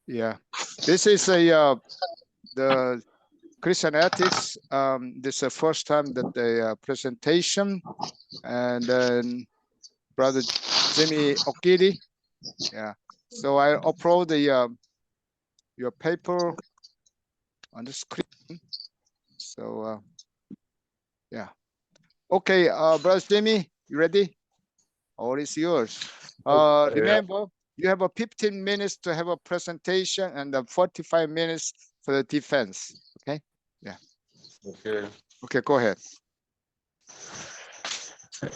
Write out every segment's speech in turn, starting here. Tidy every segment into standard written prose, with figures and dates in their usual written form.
Yeah, this is a the Christian ethics. This is the first time that the presentation, and then Brother Jimmy Okidi. Yeah. So I upload the your paper on the screen. So yeah. Okay, Brother Jimmy, you ready? All is yours. Remember, you have a 15 minutes to have a presentation and 45 minutes for the defense. Okay. Yeah. Okay. Okay, go ahead.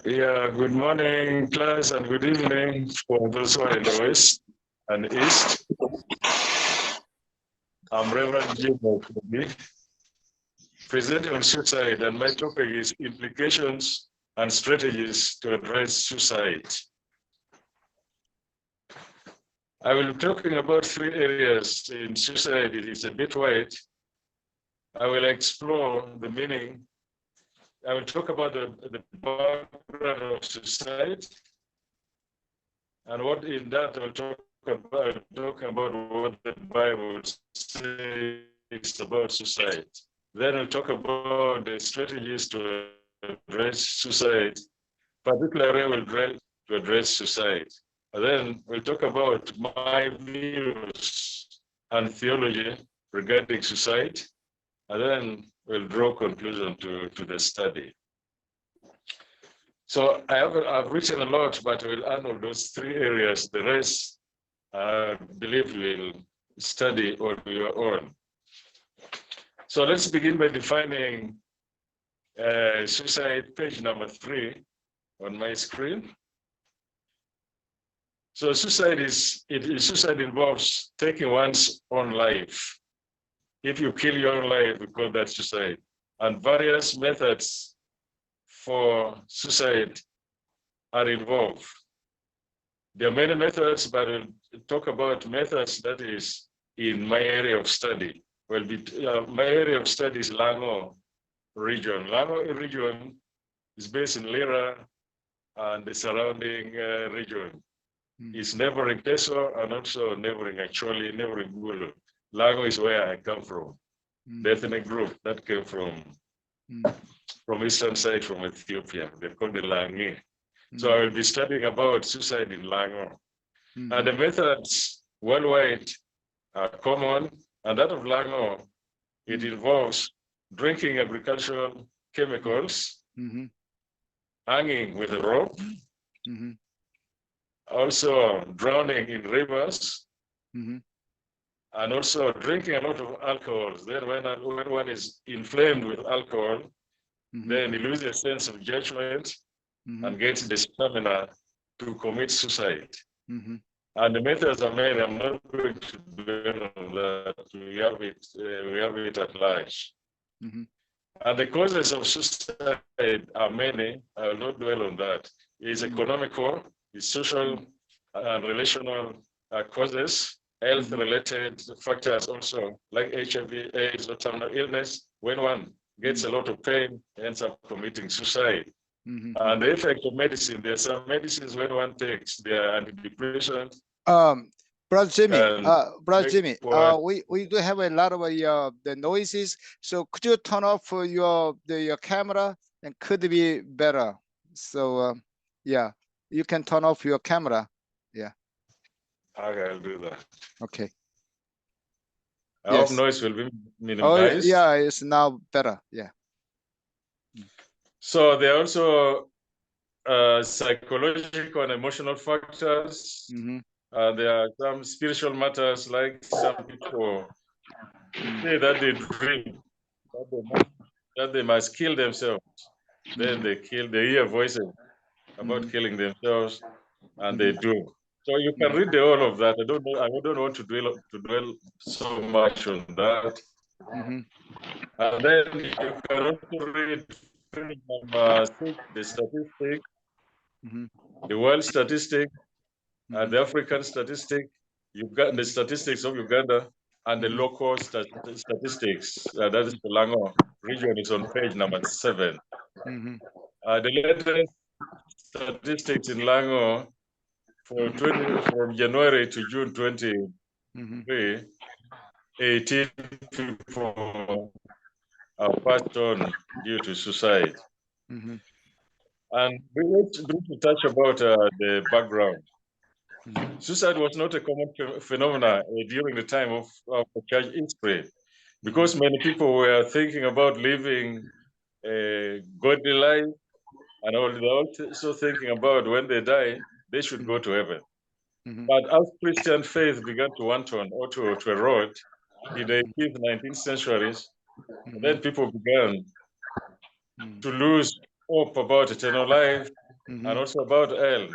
Yeah, good morning, class, and good evening for those who are in the West and East. I'm Reverend Jim Okodi, presenting on suicide, and my topic is implications and strategies to address suicide. I will be talking about 3 areas in suicide. It is a bit wide. I will explore the meaning. I will talk about the background of suicide, and what in that I will talk about what the Bible says about suicide. Then we'll talk about the strategies to address suicide, particularly we'll try to address suicide. And then we'll talk about my views and theology regarding suicide, and then we'll draw conclusion to the study. So I've written a lot, but we'll handle those 3 areas. The rest, I believe we'll study on your own. So let's begin by defining suicide, page number 3 on my screen. So suicide involves taking one's own life. If you kill your own life, we call that suicide. And various methods for suicide are involved. There are many methods, but we'll talk about methods that is in my area of study. Well, my area of study is Lango region. Lango region is based in Lira and the surrounding region. It's neighboring Teso and also neighboring Gulu. Lango is where I come from. The ethnic group that came from eastern side, from Ethiopia. They're called the Langi. So I will be studying about suicide in Lango. And the methods worldwide are common, and that of Lango, it involves drinking agricultural chemicals, hanging with a rope, also drowning in rivers, and also drinking a lot of alcohol. Then when one is inflamed with alcohol, then he loses a sense of judgment and gets the stamina to commit suicide. And the methods are many. I'm not going to dwell on that. We have it at large. And the causes of suicide are many. I will not dwell on that. It's economical, it's social and relational causes, health-related factors also, like HIV, AIDS, or terminal illness. When one gets a lot of pain, ends up committing suicide. And the effect of medicine, there are some medicines when one takes, they are antidepressants. Brother Jimmy, we do have a lot of the noises. So could you turn off your camera, and could be better? So yeah, you can turn off your camera. Yeah. Okay, I'll do that. Okay. I hope noise will be minimized. Oh yeah, it's now better. Yeah. So there are also psychological and emotional factors. There are some spiritual matters, like some people say that they dream that they must kill themselves. Then they hear voices about killing themselves, and they do. So you can read all of that. I don't want to dwell so much on that. And then you can also read number 6, the statistics, the world statistic, and the African statistic, the statistics of Uganda, and the local statistics. That is the Lango region, is on page number 7. The latest statistics in Lango from January to June 2020 18 people are passed on due to suicide. And we want to touch about the background. Suicide was not a common phenomenon during the time of church history, because many people were thinking about living a godly life, and also thinking about when they die, they should go to heaven. But as Christian faith began to wanton or to erode in the 18th, 19th centuries, then people began to lose hope about eternal life and also about hell.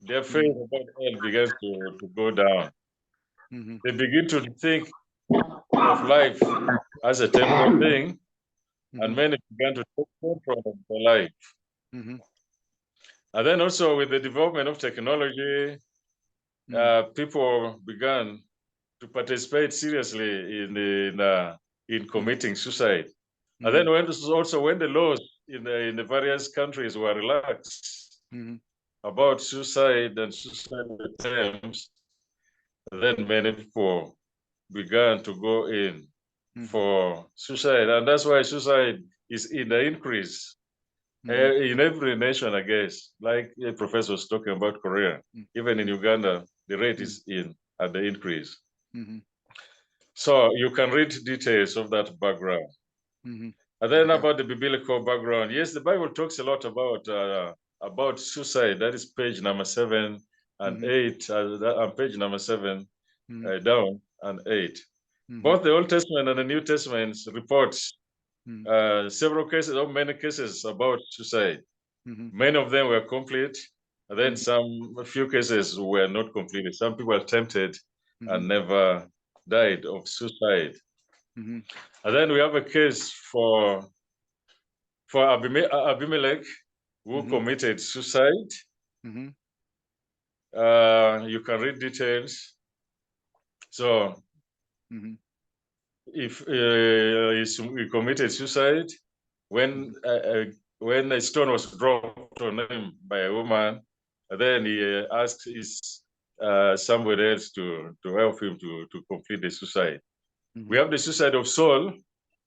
Their faith about hell began to go down. They begin to think of life as a temporal thing, and many began to take control of their life. And then also with the development of technology, people began to participate seriously in committing suicide. And then when the laws in the various countries were relaxed about suicide and suicide attempts, then many people began to go in for suicide. And that's why suicide is in the increase in every nation, I guess. Like the professor was talking about Korea, even in Uganda, the rate is at the increase. So you can read details of that background. And then about the biblical background, yes, the Bible talks a lot about suicide. That is page number 7 and 8, on page number 7 down and 8. Both the Old Testament and the New Testament reports several cases, or many cases about suicide. Many of them were complete, and then a few cases were not completed. Some people attempted and never died of suicide. And then we have a case for Abimelech, who committed suicide. You can read details. So if he committed suicide, when a stone was dropped on him by a woman, then he asked somebody else to help him to complete the suicide. We have the suicide of Saul.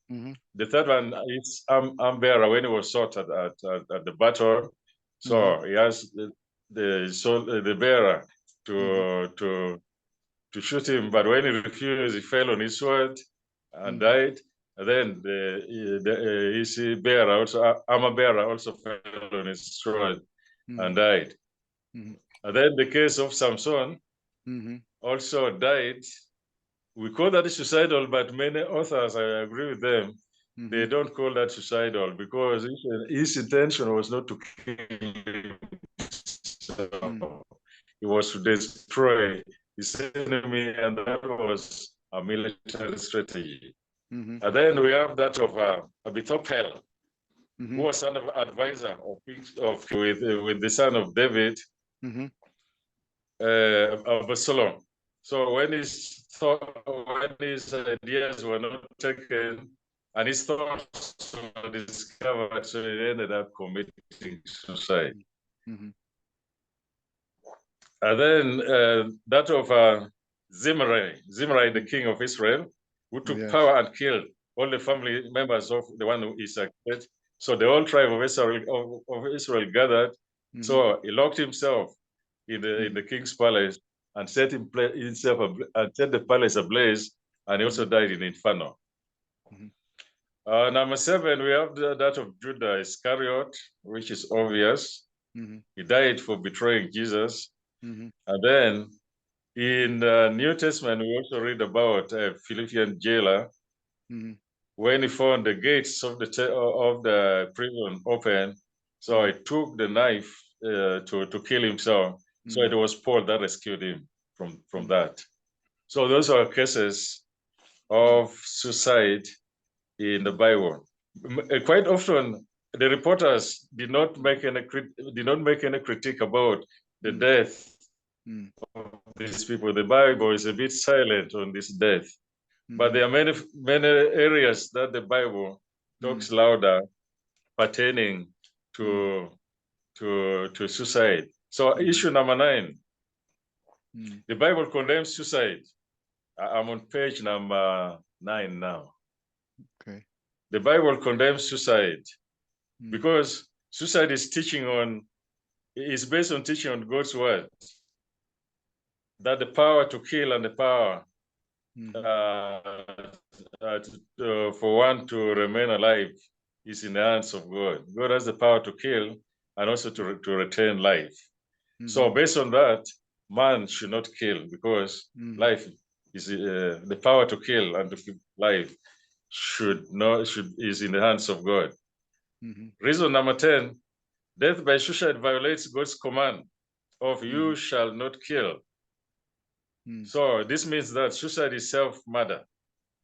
The third one is Ambera, when he was shot at the battle. So he asked the bearer to shoot him, but when he refused, he fell on his sword and died. And then his bearer, also armor bearer, also fell on his sword and died. And then the case of Samson also died. We call that suicidal, but many authors, I agree with them, they don't call that suicidal because his intention was not to kill himself. It was to destroy his enemy, and that was a military strategy. And then we have that of Ahithophel, who was an advisor with the son of David, Absalom. So when his ideas were not taken and his thoughts were discovered, so he ended up committing suicide. And then that of Zimri, the king of Israel, who took power and killed all the family members of the one who is acquitted. So the whole tribe of Israel gathered. So he locked himself in the king's palace and set the palace ablaze, and he also died in Inferno. Number 7, we have that of Judas Iscariot, which is obvious. He died for betraying Jesus. And then in the New Testament, we also read about a Philippian jailer when he found the gates of the prison open. So he took the knife to kill himself. So it was Paul that rescued him from that. So those are cases of suicide in the Bible. Quite often, the reporters did not make any critique about the death of these people. The Bible is a bit silent on this death, but there are many areas that the Bible talks louder pertaining to suicide. So issue number 9, the Bible condemns suicide I'm on page number 9 now. Okay. The Bible condemns suicide Mm. because suicide is based on teaching on God's word, that the power to kill and the power for one to remain alive is in the hands of God. God has the power to kill and also to retain life. So based on that, man should not kill because life is the power to kill and to keep life is in the hands of God. Reason number 10, death by suicide violates God's command of you shall not kill. So this means that suicide is self-murder,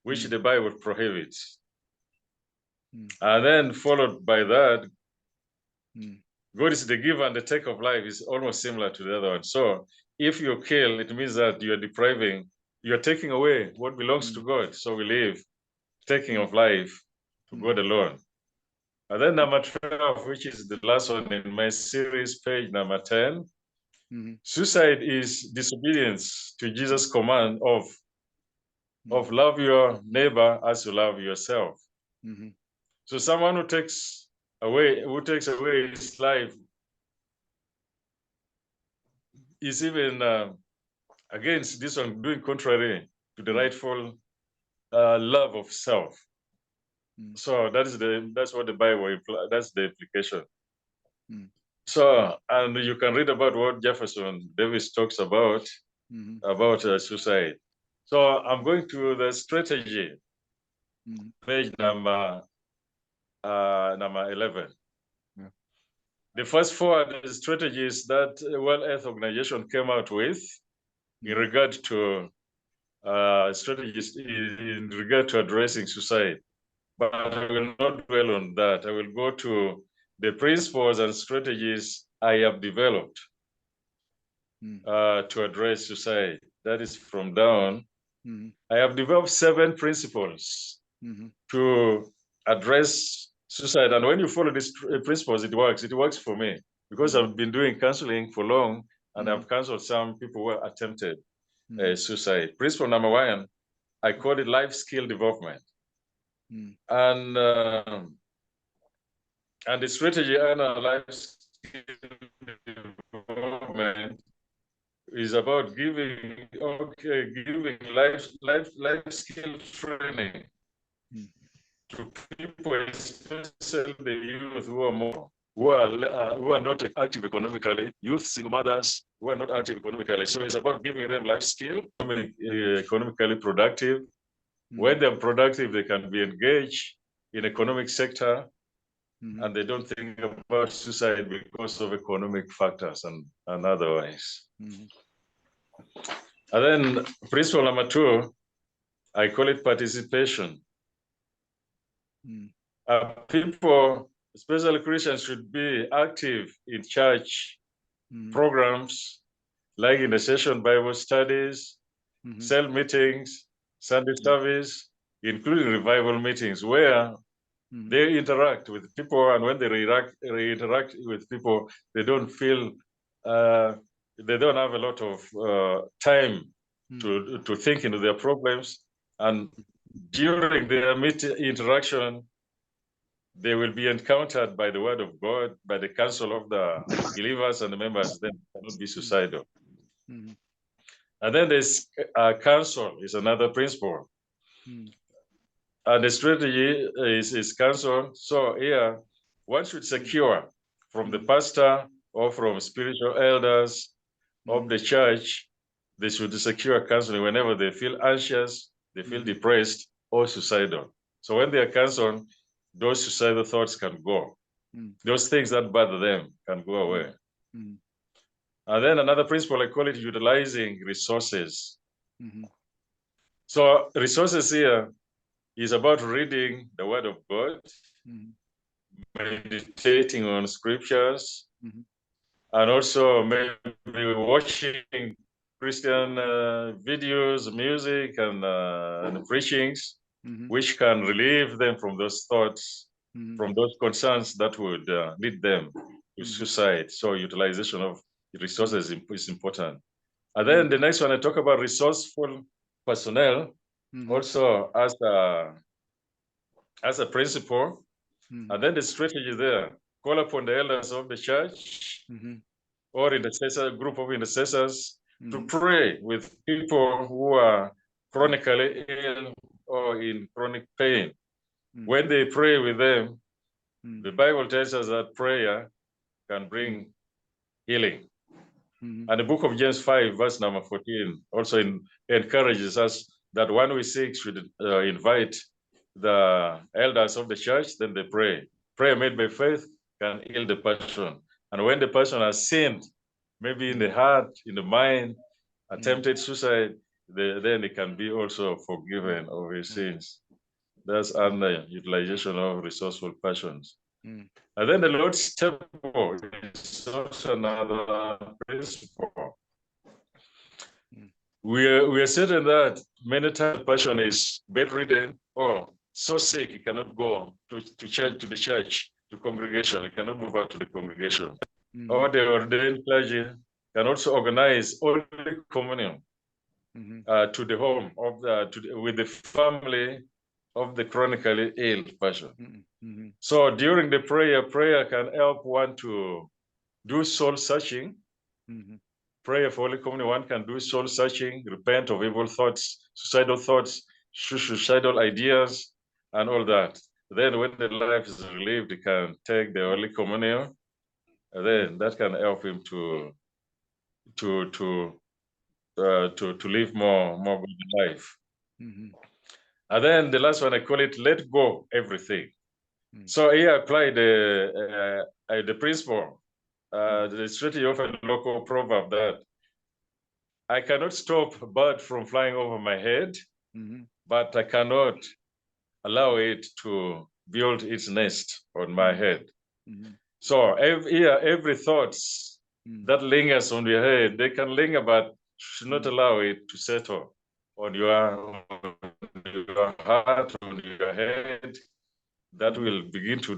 which the Bible prohibits. And then followed by that, God is the giver and the taker of life is almost similar to the other one. So if you kill, it means that you're taking away what belongs to God. So we live taking of life to God alone. And then number 12, which is the last one in my series, page number 10, suicide is disobedience to Jesus' command of love your neighbor as you love yourself. So someone who takes away his life is even against this one, doing contrary to the rightful love of self. So that's what the Bible implies. That's the implication. So, and you can read about what Jefferson Davis talks about suicide. So I'm going to the strategy, page number 11. Yeah. The first 4 strategies that World Health Organization came out with in regard to strategies in regard to addressing suicide. But I will not dwell on that. I will go to the principles and strategies I have developed to address suicide. That is from down. I have developed 7 principles to address suicide. And when you follow these principles, it works. It works for me because I've been doing counseling for long and I've counseled some people who attempted suicide. Principle number 1, I call it life skill development. And the strategy and life skill development is about giving life skill training to people, especially the youth who are not active economically, youth, single mothers who are not active economically. So it's about giving them life skill, economically productive. When they're productive, they can be engaged in economic sector, and they don't think about suicide because of economic factors and otherwise. And then principle number 2, I call it participation. People, especially Christians, should be active in church programs, like in the session Bible studies, cell meetings, Sunday service, including revival meetings, where they interact with people, and when they interact with people, they don't feel they don't have a lot of time to think into their problems, and during their interaction, they will be encountered by the word of God, by the counsel of the believers and the members. Then cannot be suicidal. And then there's counsel is another principle. And the strategy is counsel. So here, one should secure from the pastor or from spiritual elders of the church, they should secure counseling whenever they feel anxious, they feel depressed or suicidal. So when they are counseled, those suicidal thoughts can go. Those things that bother them can go away. And then another principle, I call it utilizing resources. So resources here is about reading the word of God, meditating on scriptures, and also maybe watching Christian videos, music, and preachings, which can relieve them from those thoughts, from those concerns that would lead them to suicide. So utilization of resources is important. And then the next one, I talk about resourceful personnel also as a principle, and then the strategy there, call upon the elders of the church or intercessor, group of intercessors to pray with people who are chronically ill or in chronic pain. When they pray with them, the Bible tells us that prayer can bring healing. And the book of James 5, verse number 14, also encourages us that when we seek should invite the elders of the church, then they pray. Prayer made by faith can heal the person. And when the person has sinned, maybe in the heart, in the mind, attempted suicide, then it can be also forgiven of his sins. That's underutilization of resourceful persons. And then the Lord's temple is also another principle. We are certain that many times the person is bedridden or so sick he cannot go to the church, to congregation. He cannot move out to the congregation. Or the ordained clergy can also organize Holy Communion to the home of with the family of the chronically ill person. So during the prayer can help one to do soul searching. Prayer for Holy Communion, one can do soul searching, repent of evil thoughts, suicidal ideas, and all that. Then when the life is relieved, he can take the Holy Communion, and then that can help him to live more good life. And then the last one, I call it let go everything. So here I apply the principle, the strategy of a local proverb that I cannot stop a bird from flying over my head, but I cannot allow it to build its nest on my head. So every thought that lingers on your head, they can linger, but should not allow it to settle on your heart, on your head. That will begin to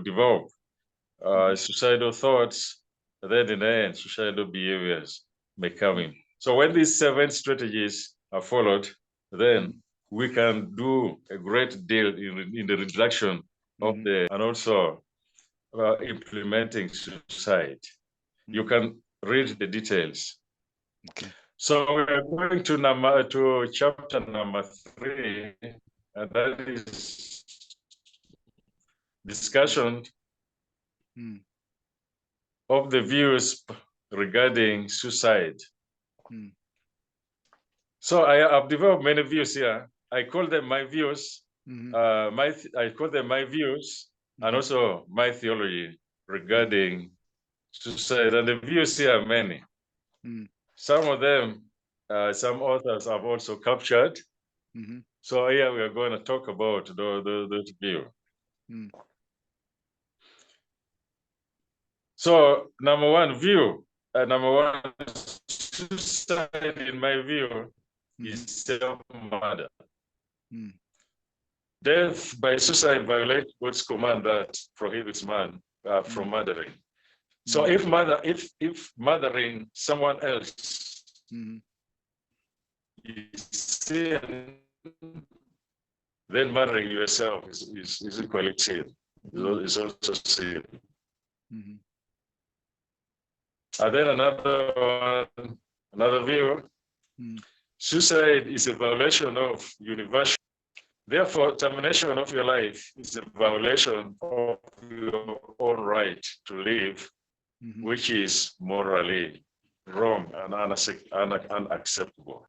develop suicidal thoughts. Then in the end, suicidal behaviors may come in. So when these 7 strategies are followed, then we can do a great deal in the reduction of and also implementing suicide. You can read the details. Okay. So we're going to chapter number 3, and that is discussion of the views regarding suicide. So I have developed many views here. I call them my views. I call them my views and also my theology regarding suicide. And the views here are many. Some of them, some authors have also captured. So here we are going to talk about those views. So number one, suicide in my view is self-murder. Death by suicide violates God's command that prohibits man from murdering. So if murdering someone else is sin, then murdering yourself is equally sin. It's also sin. And then another view, suicide is a violation of universal. Therefore, termination of your life is a violation of your own right to live, which is morally wrong and unacceptable.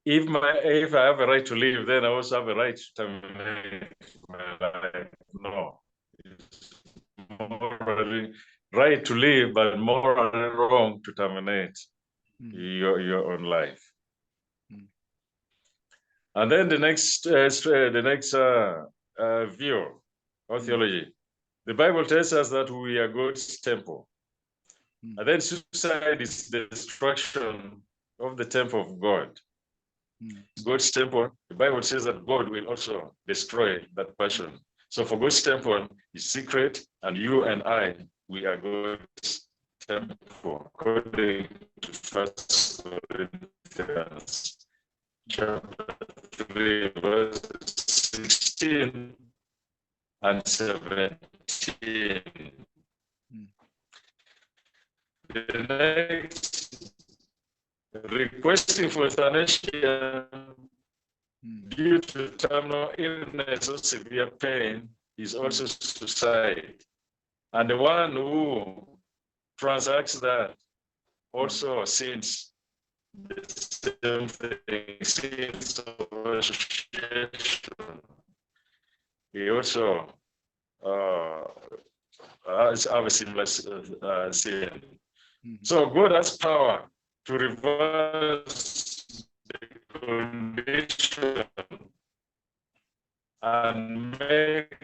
If I have a right to live, then I also have a right to terminate my life. No, it's morally right to live, but morally wrong to terminate your own life. And then the next view of theology, the Bible tells us that we are God's temple. And then suicide is the destruction of the temple of God. God's temple, the Bible says that God will also destroy that person. So for God's temple is secret, and you and I, we are God's temple, according to 1 Corinthians chapter 3, verses 16 and 17. The next, requesting for euthanasia due to terminal illness or severe pain is also suicide. And the one who transacts that also sins the same thing, sins of association. He also has a similar sin. So God has power to reverse the condition and make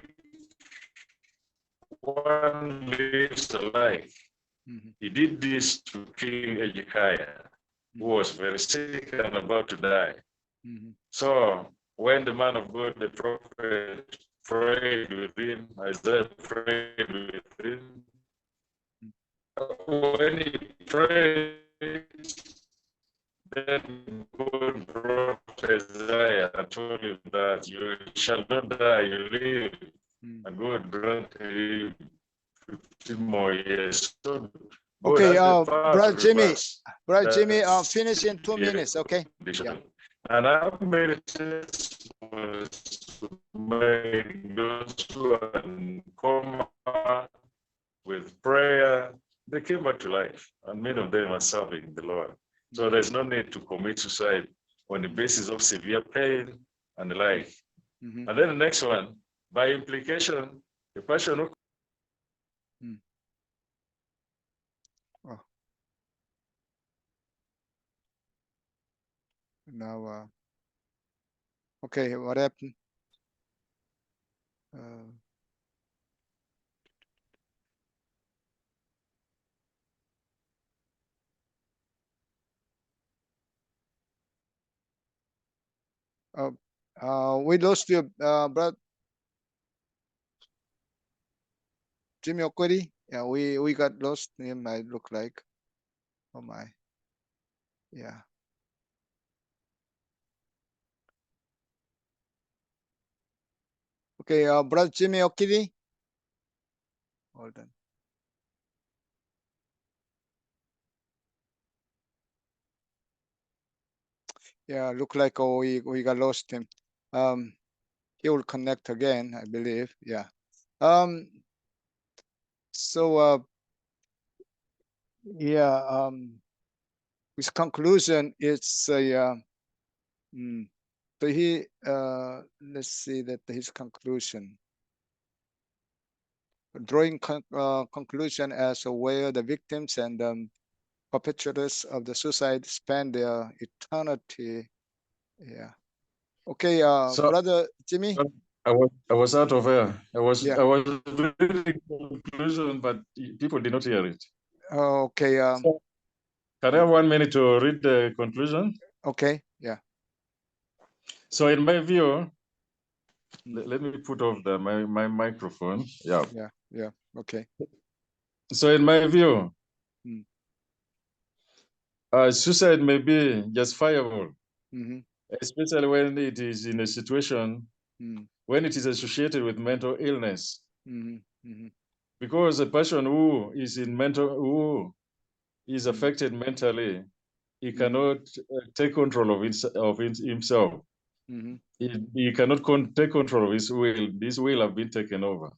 one lives alive. He did this to King Hezekiah, who was very sick and about to die. So when the man of God, the prophet, prayed with him, Isaiah prayed with him, when he prayed, then God brought Isaiah and told him that you shall not die, you live. And God granted him 15 more years. So okay, Brother Jimmy, finish in 2 minutes, okay? Yeah. And our meditation was to make those who are in coma with prayer, they came back to life, and many of them are serving the Lord. So there's no need to commit suicide on the basis of severe pain and the like. And then the next one, by implication, the person who now okay, what happened? We lost you, brother Jimmy Okodi. Yeah, we got lost. Him, might look like. Oh my. Yeah. Okay, brother Jimmy Okidi. Hold on. Yeah, look like we got lost him. He will connect again, I believe. Yeah. So yeah, his conclusion is so he let's see that his conclusion. Drawing conclusion as where the victims and perpetrators of the suicide spend their eternity. Yeah. Okay, so, brother Jimmy. I was out of air. I was reading conclusion, but people did not hear it. Okay. So, can I have 1 minute to read the conclusion? Okay. Yeah. So in my view, let me put off my microphone. Yeah. Yeah. Yeah. Okay. So in my view, suicide may be justifiable, especially when it is in a situation when it is associated with mental illness. Because a person who is who is affected mentally, he cannot take control of himself. He cannot take control of his will. This will have been taken over.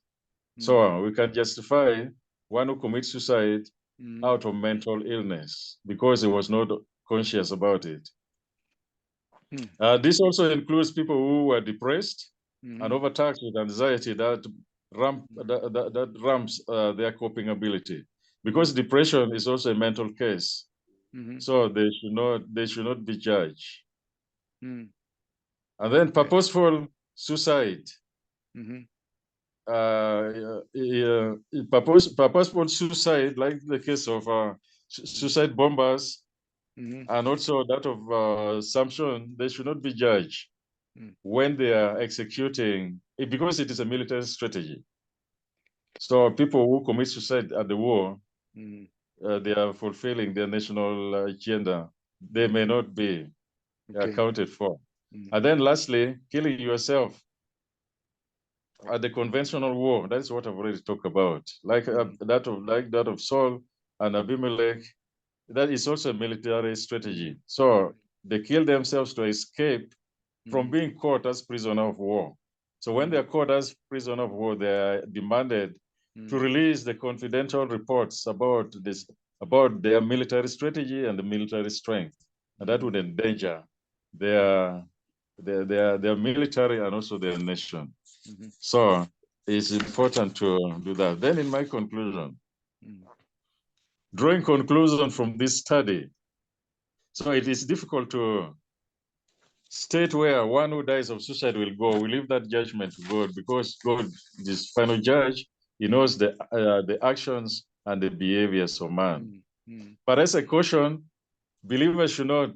So we can justify one who commits suicide out of mental illness because he was not conscious about it. This also includes people who were depressed and overtaxed with anxiety that ramps their coping ability. Because depression is also a mental case, so they should not be judged. And then purposeful suicide. Purposeful suicide, like the case of suicide bombers, and also that of Samson, they should not be judged when they are executing, because it is a military strategy. So people who commit suicide at the war, they are fulfilling their national agenda. they may not be accounted for. Mm. And then lastly, killing yourself at the conventional war. That's what I've already talked about. Like that of Saul and Abimelech, that is also a military strategy. So they kill themselves to escape from being caught as prisoner of war. So when they're caught as prisoner of war, they are demanded to release the confidential reports about their military strategy and the military strength. And that would endanger their military and also their nation. So it's important to do that. Then in my conclusion, drawing conclusion from this study, so it is difficult to state where one who dies of suicide will go. We leave that judgment to God, because God is final judge. He knows the actions and the behaviors of man. But as a caution, believers should not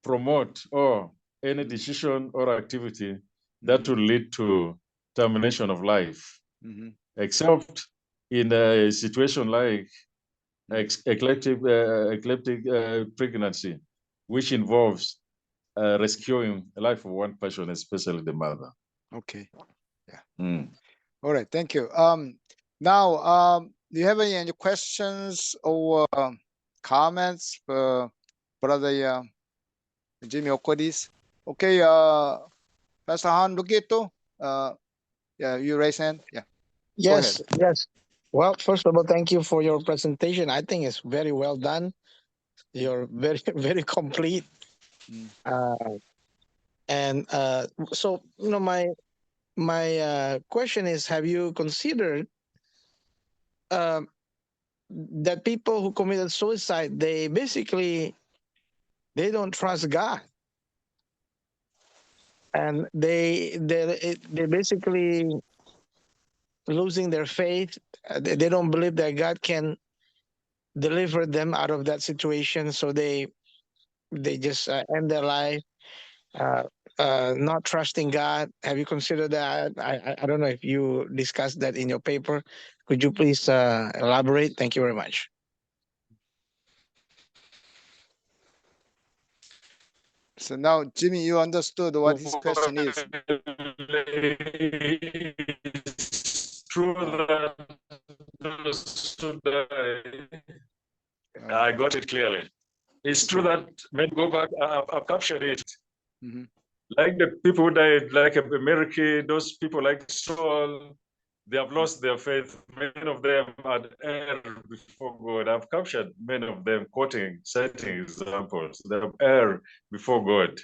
promote or any decision or activity that will lead to termination of life, except in a situation like eclectic pregnancy, which involves rescuing the life of one person, especially the mother. Okay. Yeah. All right. Thank you. Now, do you have any questions or comments for Brother Jimmy Okodi's? Okay. Pastor Han Lugito. Yeah, you raise hand. Yeah. Yes. Yes. Well, first of all, thank you for your presentation. I think it's very well done. You're very, very complete. So, my question is, have you considered that people who committed suicide, they don't trust God, and they basically losing their faith. They don't believe that God can deliver them out of that situation, so they just end their life, not trusting God. Have you considered that? I don't know if you discussed that in your paper. Could you please elaborate? Thank you very much. So now, Jimmy, you understood what his question is. True that I got it clearly. It's true that when go back, I've captured it. Like the people who died, like America, those people like Saul, they have lost their faith. Many of them had erred before God. I've captured many of them, citing examples. They have erred before God.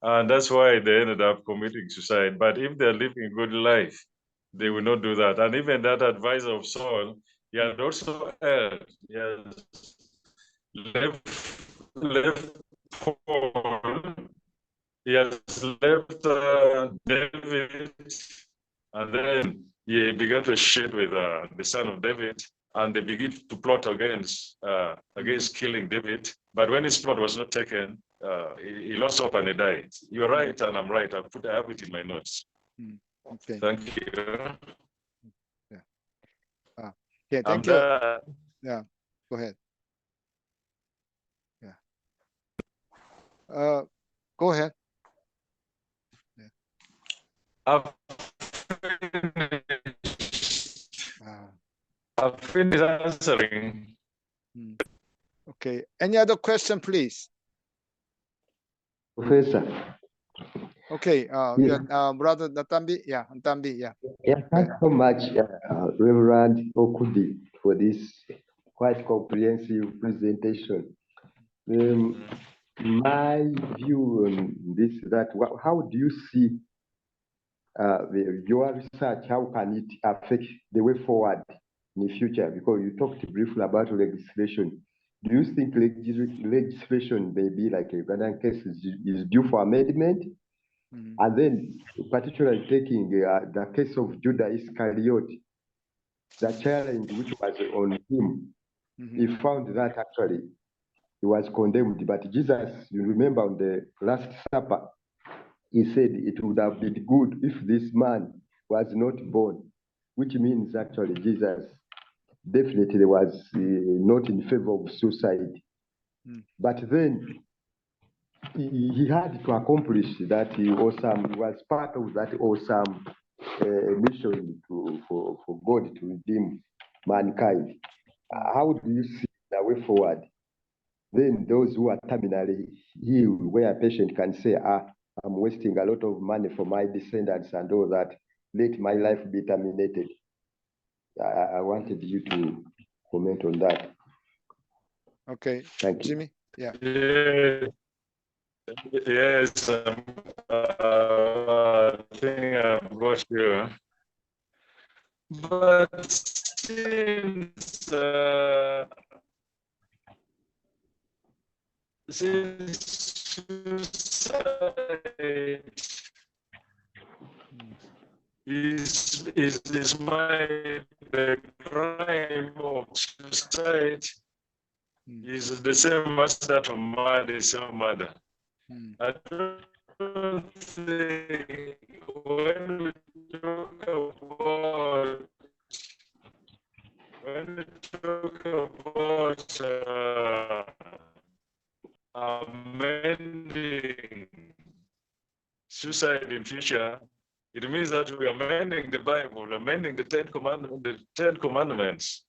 And that's why they ended up committing suicide. But if they're living a good life, they will not do that. And even that advisor of Saul, he had also erred. He has left Paul. He has left David, and then he began to share with the son of David, and they begin to plot against killing David. But when his plot was not taken, he lost hope and he died. You're right, and I'm right. I have it in my notes. Okay. Thank you. Yeah, thank you. Yeah, go ahead. Yeah. Go ahead. I've finished answering. Okay. Any other question, please? Professor. Okay. Brother Ntambi. Yeah, Ntambi. Yeah. Yeah, thanks so much, Reverend Okodi, for this quite comprehensive presentation. My view on this, how do you see your research, how can it affect the way forward in the future? Because you talked briefly about legislation. Do you think legislation, maybe like a Ugandan case, is due for amendment? And then, particularly taking the case of Judas Iscariot, the challenge which was on him, he found that actually he was condemned. But Jesus, you remember on the Last Supper, he said it would have been good if this man was not born, which means actually Jesus definitely was not in favor of suicide. But then he had to accomplish that awesome, was part of that awesome mission for God to redeem mankind. How do you see the way forward? Then those who are terminally healed, where a patient can say, I'm wasting a lot of money for my descendants and all that, let my life be terminated. I wanted you to comment on that. Okay, Thank you. Jimmy. Yeah. Yes, I think I've got you. But since suicide is the crime of suicide is the same as that of murder is a murder. I don't think when we talk about amending suicide in future, it means that we are amending the Bible, amending the Ten Commandments.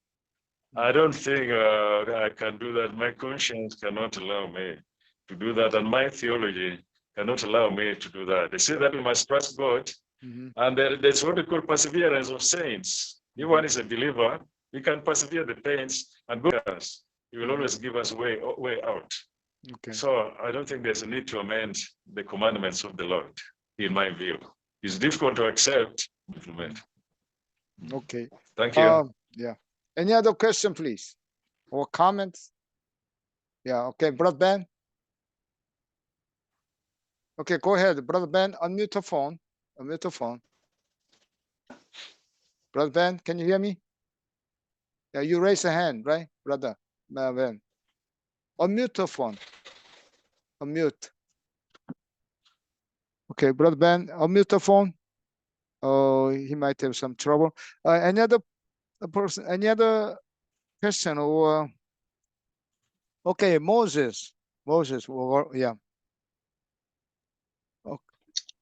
I don't think I can do that. My conscience cannot allow me to do that, and my theology cannot allow me to do that. They say that we must trust God, and there's what we call perseverance of saints. If one is a believer, we can persevere the pains, and God, He will always give us way out. Okay. So I don't think there's a need to amend the commandments of the Lord, in my view. It's difficult to accept, implement. Okay. Thank you. Yeah. Any other question, please, or comments? Yeah. Okay, Brother Ben. Okay, go ahead, Brother Ben. Unmute your phone. Unmute your phone. Brother Ben, can you hear me? Yeah, you raise a hand, right, Brother Ben? Unmute your phone. Unmute. Okay, Brother Ben, unmute your phone. Oh, he might have some trouble. Any other person? Any other question? Or okay, Moses. Yeah. Okay.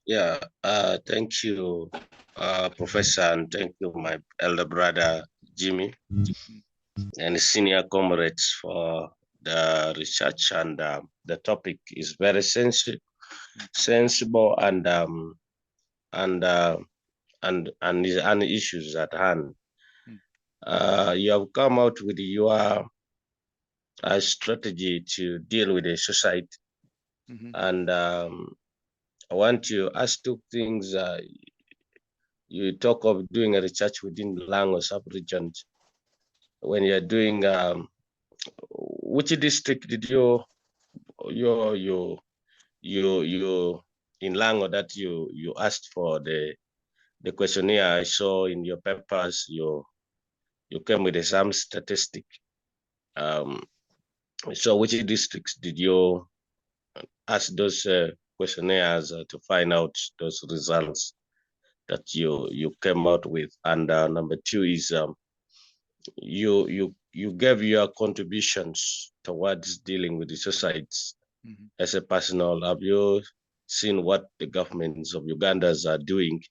Yeah, thank you, Professor, and thank you, my elder brother, Jimmy, and senior comrades for the research, and the topic is very sensible and issues at hand. You have come out with your strategy to deal with the society, and I want to ask two things. You talk of doing a research within the Lango sub-regions. When you're doing, which district did you in Lango that you asked for the questionnaire? I saw in your papers you came with some statistic. So which districts did you ask those questionnaires to find out those results that you came out with? And number two is you gave your contributions towards dealing with the suicides as a personal. Have you seen what the governments of Ugandans are doing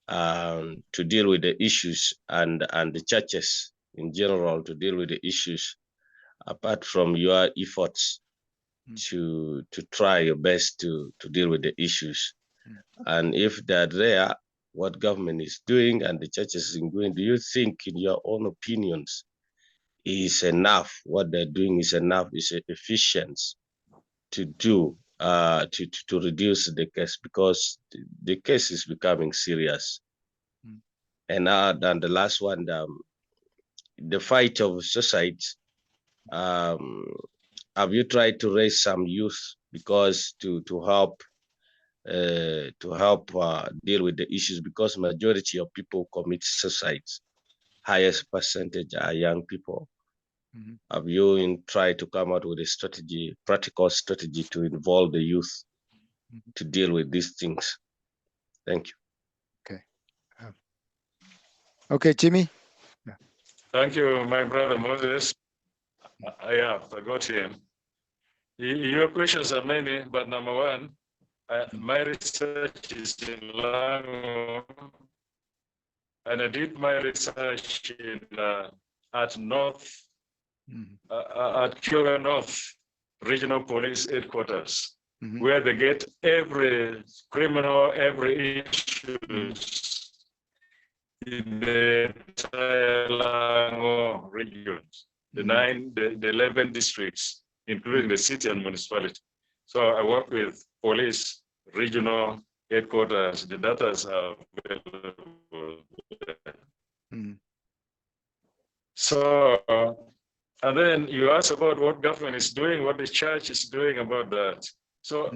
to deal with the issues, and the churches in general to deal with the issues, apart from your efforts to try your best to deal with the issues? And if they're there, what government is doing and the churches is doing, do you think, in your own opinions, is enough? What they're doing is enough, is efficient to do to reduce the case, because the case is becoming serious. And the last one, the fight of suicide. Have you tried to raise some youth, because to help deal with the issues, because majority of people commit suicide, highest percentage are young people? Have you tried to come out with a strategy, practical strategy, to involve the youth to deal with these things? Thank you. Okay. Okay, Jimmy. Thank you, my brother Moses. I got him. Your questions are many, but number one, my research is in Lango, and I did my research in at North, at Kyoga North Regional Police Headquarters, where they get every criminal, every issue in the entire Lango region, the 11 districts, including the city and municipality. So I work with police, regional headquarters. The data are available. So, and then you ask about what government is doing, what the church is doing about that. So,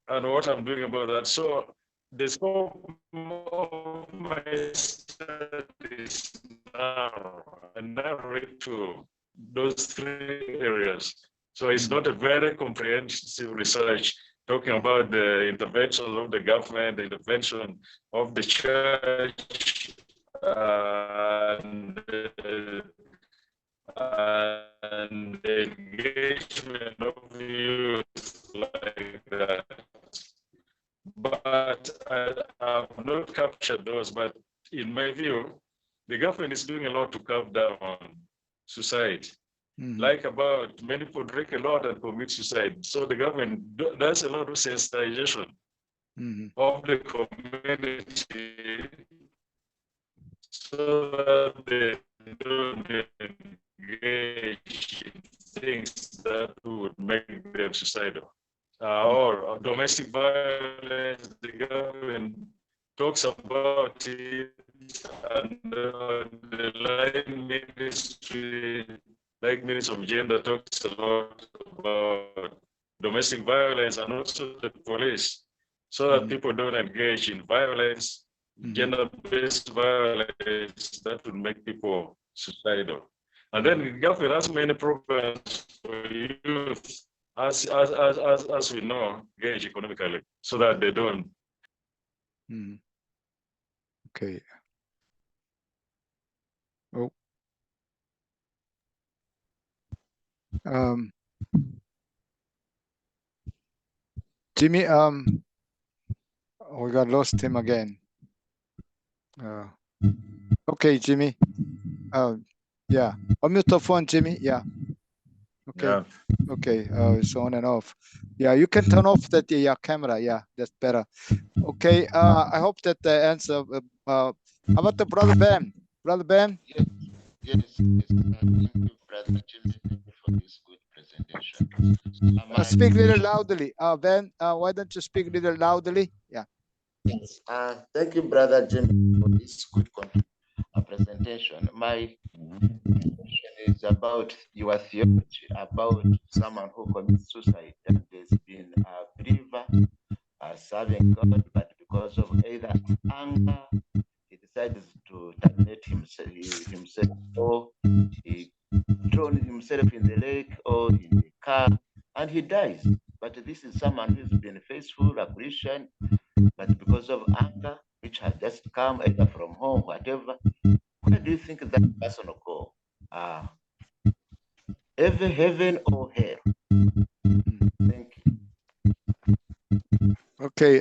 and what I'm doing about that. So, the scope of my studies now, and narrow it to those three areas. So it's not a very comprehensive research talking about the intervention of the government, the intervention of the church, and the engagement of youth like that. But I have not captured those, but in my view, the government is doing a lot to curb down on suicide. Like about many people drink a lot and commit suicide. So the government does a lot of sensitization of the community so that they don't engage in things that would make them suicidal. Or domestic violence, the government talks about it, and the line ministry, like Minister of Gender, talks a lot about domestic violence and also the police, so that people don't engage in violence, gender-based violence that would make people suicidal. And then the government has many programs for youth, as we know, engage economically, so that they don't. Okay. Oh. Jimmy, we got lost him again. Okay, Jimmy. Yeah, unmute the phone, Jimmy. Yeah. Okay. Yeah. Okay. It's on and off. Yeah, you can turn off that camera. Yeah, that's better. Okay. I hope that the answer. How about the brother Ben? Brother Ben? Yes. Thank you, Brother Jimmy. Thank you for this good presentation. Speak a little loudly. Ben, why don't you speak a little loudly? Yeah. Yes. Thank you, Brother Jimmy, for this good presentation. My question is about your theology about someone who commits suicide and has been a believer, serving God, but because of either anger, he decides to terminate himself, or he thrown himself in the lake or in the car, and he dies. But this is someone who's been faithful, a Christian, but because of anger, which has just come either from home, whatever, where do you think that person will go? Heaven or hell? Thank you. Okay.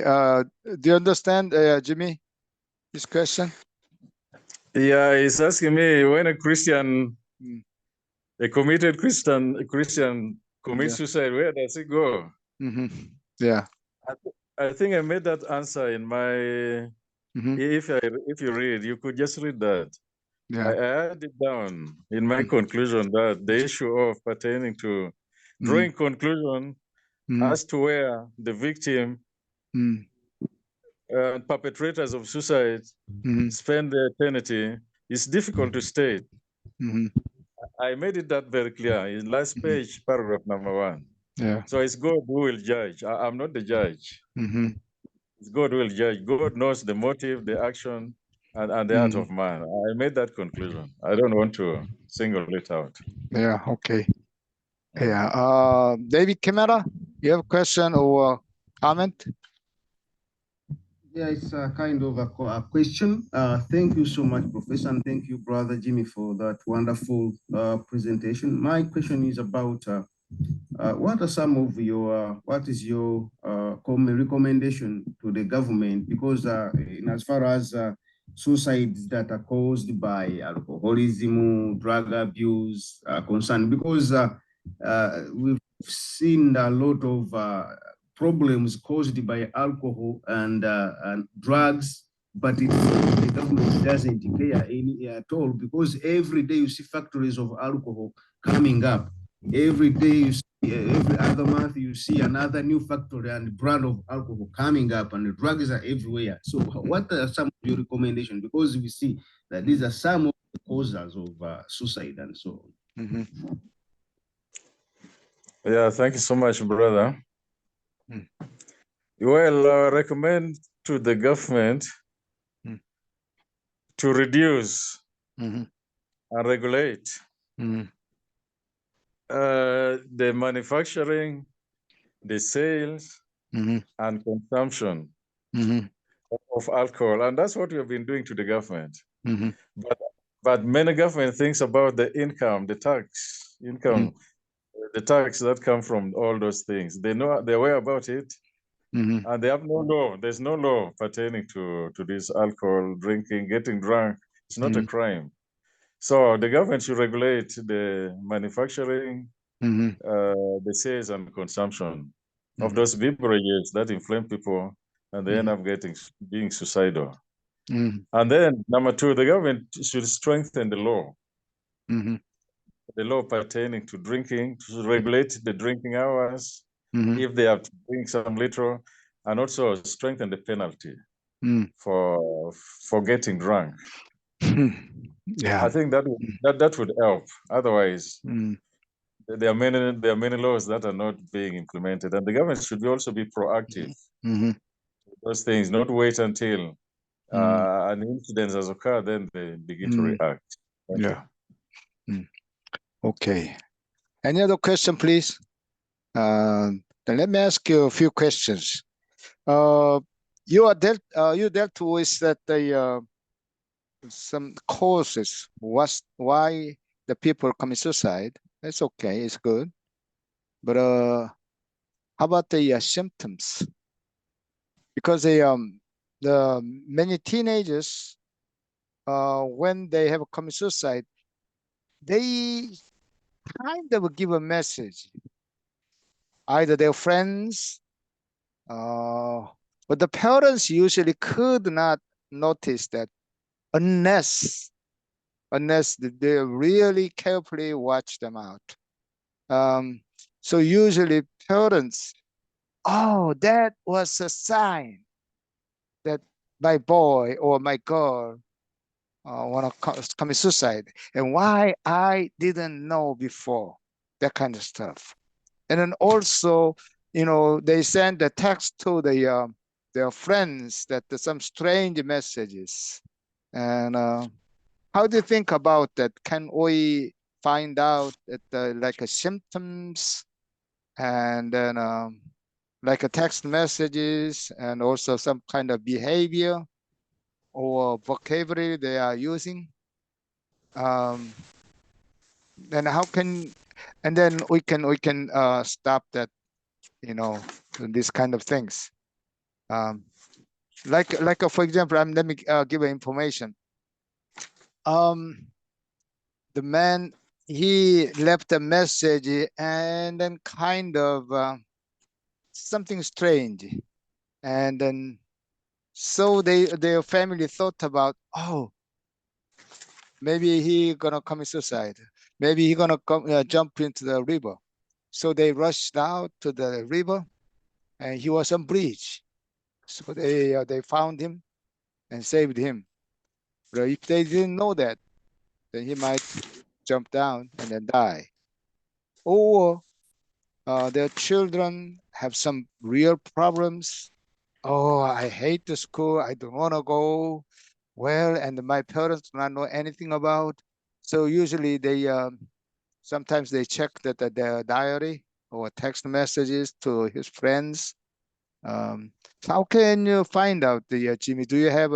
Do you understand, Jimmy, this question? Yeah, he's asking me when a Christian, a committed Christian commits suicide, where does he go? Yeah. I think I made that answer in my. If you read, you could just read that. Yeah. I had it down in my conclusion that the issue of pertaining to drawing conclusion as to where the victim perpetrators of suicide spend their eternity is difficult to state. I made it that very clear in last page, paragraph number 1. Yeah. So it's God who will judge. I'm not the judge. It's God who will judge. God knows the motive, the action, and the heart of man. I made that conclusion. I don't want to single it out. Yeah. Okay. Yeah. David Kimera, you have a question or comment? Yeah, it's a kind of a question. Thank you so much, Professor, and thank you, Brother Jimmy, for that wonderful presentation. My question is about what are some of your, what is your recommendation to the government? Because in as far as suicides that are caused by alcoholism, drug abuse are concerned, because we've seen a lot of problems caused by alcohol and drugs, but the government doesn't care any at all, because every day you see factories of alcohol coming up. Every day you see, every other month you see another new factory and brand of alcohol coming up, and the drugs are everywhere. So what are some of your recommendations? Because we see that these are some of the causes of suicide and so on. Mm-hmm. Yeah, thank you so much, brother. Mm. Well, I recommend to the government to reduce Mm-hmm. and regulate Mm-hmm. the manufacturing, the sales, Mm-hmm. and consumption Mm-hmm. of alcohol. And that's what we have been doing to the government. Mm-hmm. But many government thinks about the income, the tax, the tax that come from all those things. They know, they're aware about it, and they have no law. There's no law pertaining to this alcohol, drinking, getting drunk. It's not a crime. So the government should regulate the manufacturing, the sales and consumption of those beverages that inflame people, and they end up being suicidal. And then number two, the government should strengthen the law. The law pertaining to drinking, to regulate the drinking hours, if they have to drink some little, and also strengthen the penalty for getting drunk. Yeah, I think that would help. Otherwise, there are many laws that are not being implemented, and the government should also be proactive. Those things, not wait until an incident has occurred, then they begin to react. Thank you. Okay. Any other question, please? Then let me ask you a few questions. You dealt with that some causes why the people commit suicide. That's okay, it's good. But how about the symptoms? Because the many teenagers when they have commit suicide, they kind of give a message. Either their friends, but the parents usually could not notice that unless they really carefully watch them out. So usually parents, oh, that was a sign that my boy or my girl want to commit suicide, and why I didn't know before, that kind of stuff. And then also, they send a text to their friends that there's some strange messages. And how do you think about that? Can we find out that like a symptoms and then like a text messages and also some kind of behavior or vocabulary they are using? Then how can, and then we can stop that, these kind of things. Like for example, let me give an information. The man, he left a message and then kind of something strange, and then so their family thought about, oh, maybe he gonna commit suicide, maybe he gonna jump into the river. So they rushed out to the river, and he was on bridge. So they found him and saved him. But if they didn't know that, then he might jump down and then die. Or their children have some real problems. Oh, I hate the school. I don't want to go. Well, and my parents do not know anything about. So usually they sometimes they check their diary or text messages to his friends. How can you find out, Jimmy? Do you have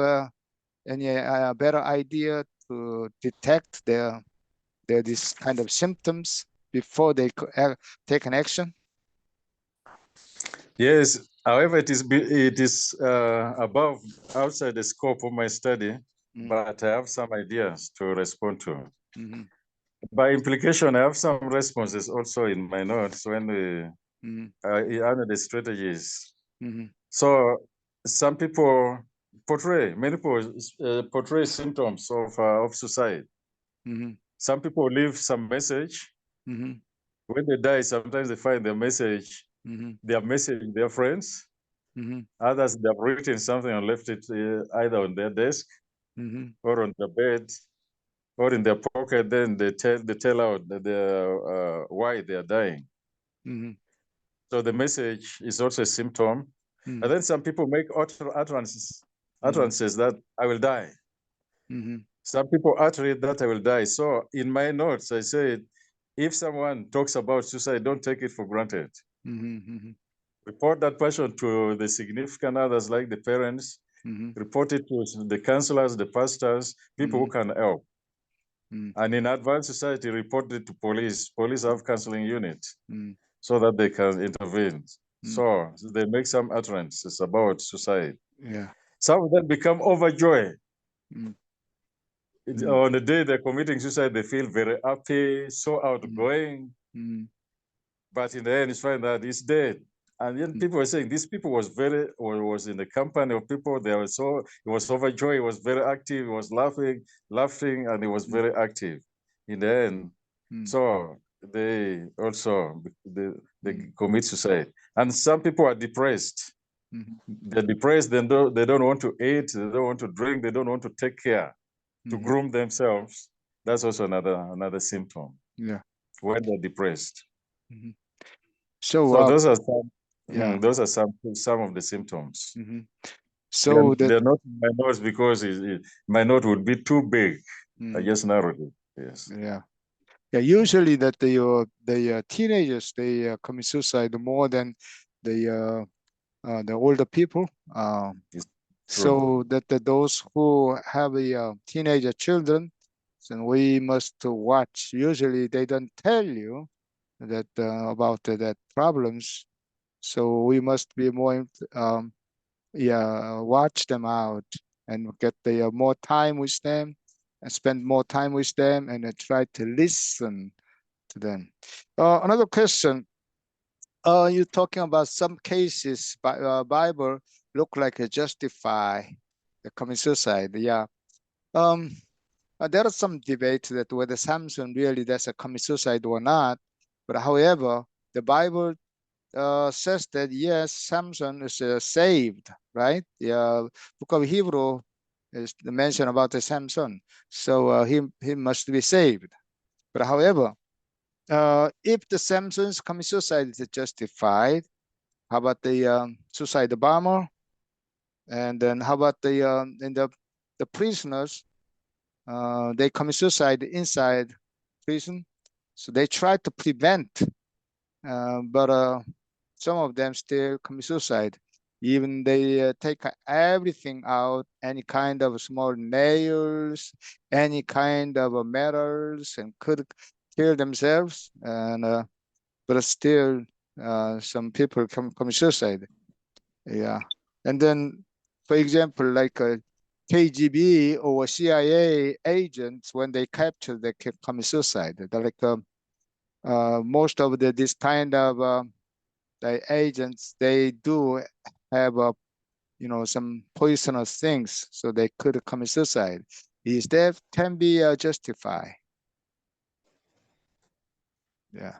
any better idea to detect their this kind of symptoms before they take an action? Yes, however, it is above outside the scope of my study, but I have some ideas to respond to. By implication, I have some responses also in my notes when under the strategies. So some people many people portray symptoms of suicide. Some people leave some message. When they die, sometimes they find their message, their message, their friends. Others, they have written something and left it either on their desk or on their bed or in their pocket. Then they tell out that why they are dying. So the message is also a symptom. And then some people make utterances that I will die. Some people utter it that I will die. So in my notes, I said, if someone talks about suicide, don't take it for granted. Report that person to the significant others like the parents, report it to the counselors, the pastors, people who can help. And in advanced society, report it to police. Police have counseling units so that they can intervene. So they make some utterances about suicide. Yeah. Some of them become overjoyed. On the day they're committing suicide, they feel very happy, so outgoing. But in the end, it's found that it's dead. And then people were saying these people was in the company of people. He was overjoyed. He was very active. He was laughing, and he was very active. In the end, so they also they commit suicide. And some people are depressed. They're depressed. They don't want to eat. They don't want to drink. They don't want to take care to groom themselves. That's also another symptom. Yeah. When they're depressed. So those are some. Yeah, those are some of the symptoms. So they're not in my notes because my note would be too big. I just narrowed it. Yes. Yeah. Yeah. Usually that the teenagers they commit suicide more than the older people. So that those who have teenager children, so we must watch. Usually they don't tell you that about that problems. So we must be more, watch them out and get the more time with them and spend more time with them and try to listen to them. Another question. You're talking about some cases by Bible look like a justify the commit suicide. Yeah. There are some debate that whether Samson really does a commit suicide or not. But however, the Bible says that yes, Samson is saved, right? The book of Hebrew is the mention about the Samson, so he must be saved. But however, if the Samson's commit suicide is justified, how about the suicide bomber? And then how about the prisoners? They commit suicide inside prison, so they try to prevent, but some of them still commit suicide. Even they take everything out, any kind of small nails, any kind of metals, and could kill themselves. And but still, some people commit suicide. Yeah, and then, for example, like KGB or CIA agents, when they capture, they commit suicide. They're like most of this kind of the agents, they do have some poisonous things, so they could commit suicide. Is that can be justified? Yeah.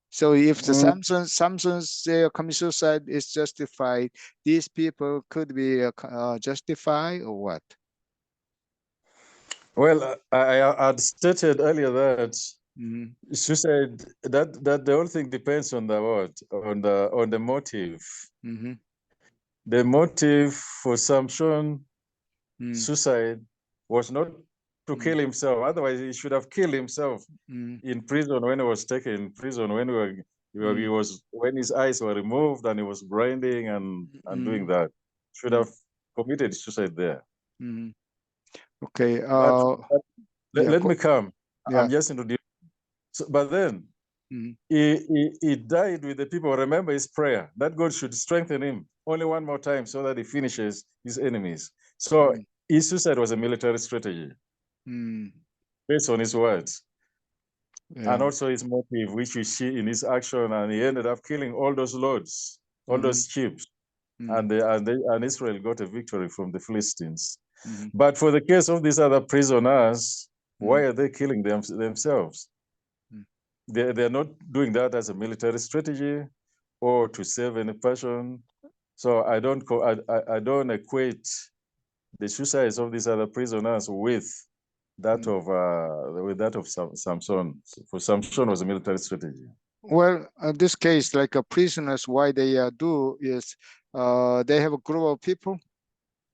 So if the Samson's commit suicide is justified, these people could be justified or what? Well, I had stated earlier that suicide, that the whole thing depends on the what, on the motive. The motive for Samson suicide was not to kill himself. Otherwise, he should have killed himself in prison when he was taken in prison, when his eyes were removed and he was grinding and doing that. Should have committed suicide there. Okay. Let me come. I'm just introducing. So, but then He died with the people. Remember his prayer that God should strengthen him only one more time so that he finishes his enemies. So his suicide was a military strategy based on his words. And also his motive, which we see in his action, and he ended up killing all those lords, all those chiefs, and Israel got a victory from the Philistines. But for the case of these other prisoners, why are they killing themselves? They're not doing that as a military strategy or to save any person. So I don't equate the suicides of these other prisoners with that of Samson. For Samson was a military strategy. Well, in this case, like prisoners, why they do is they have a group of people,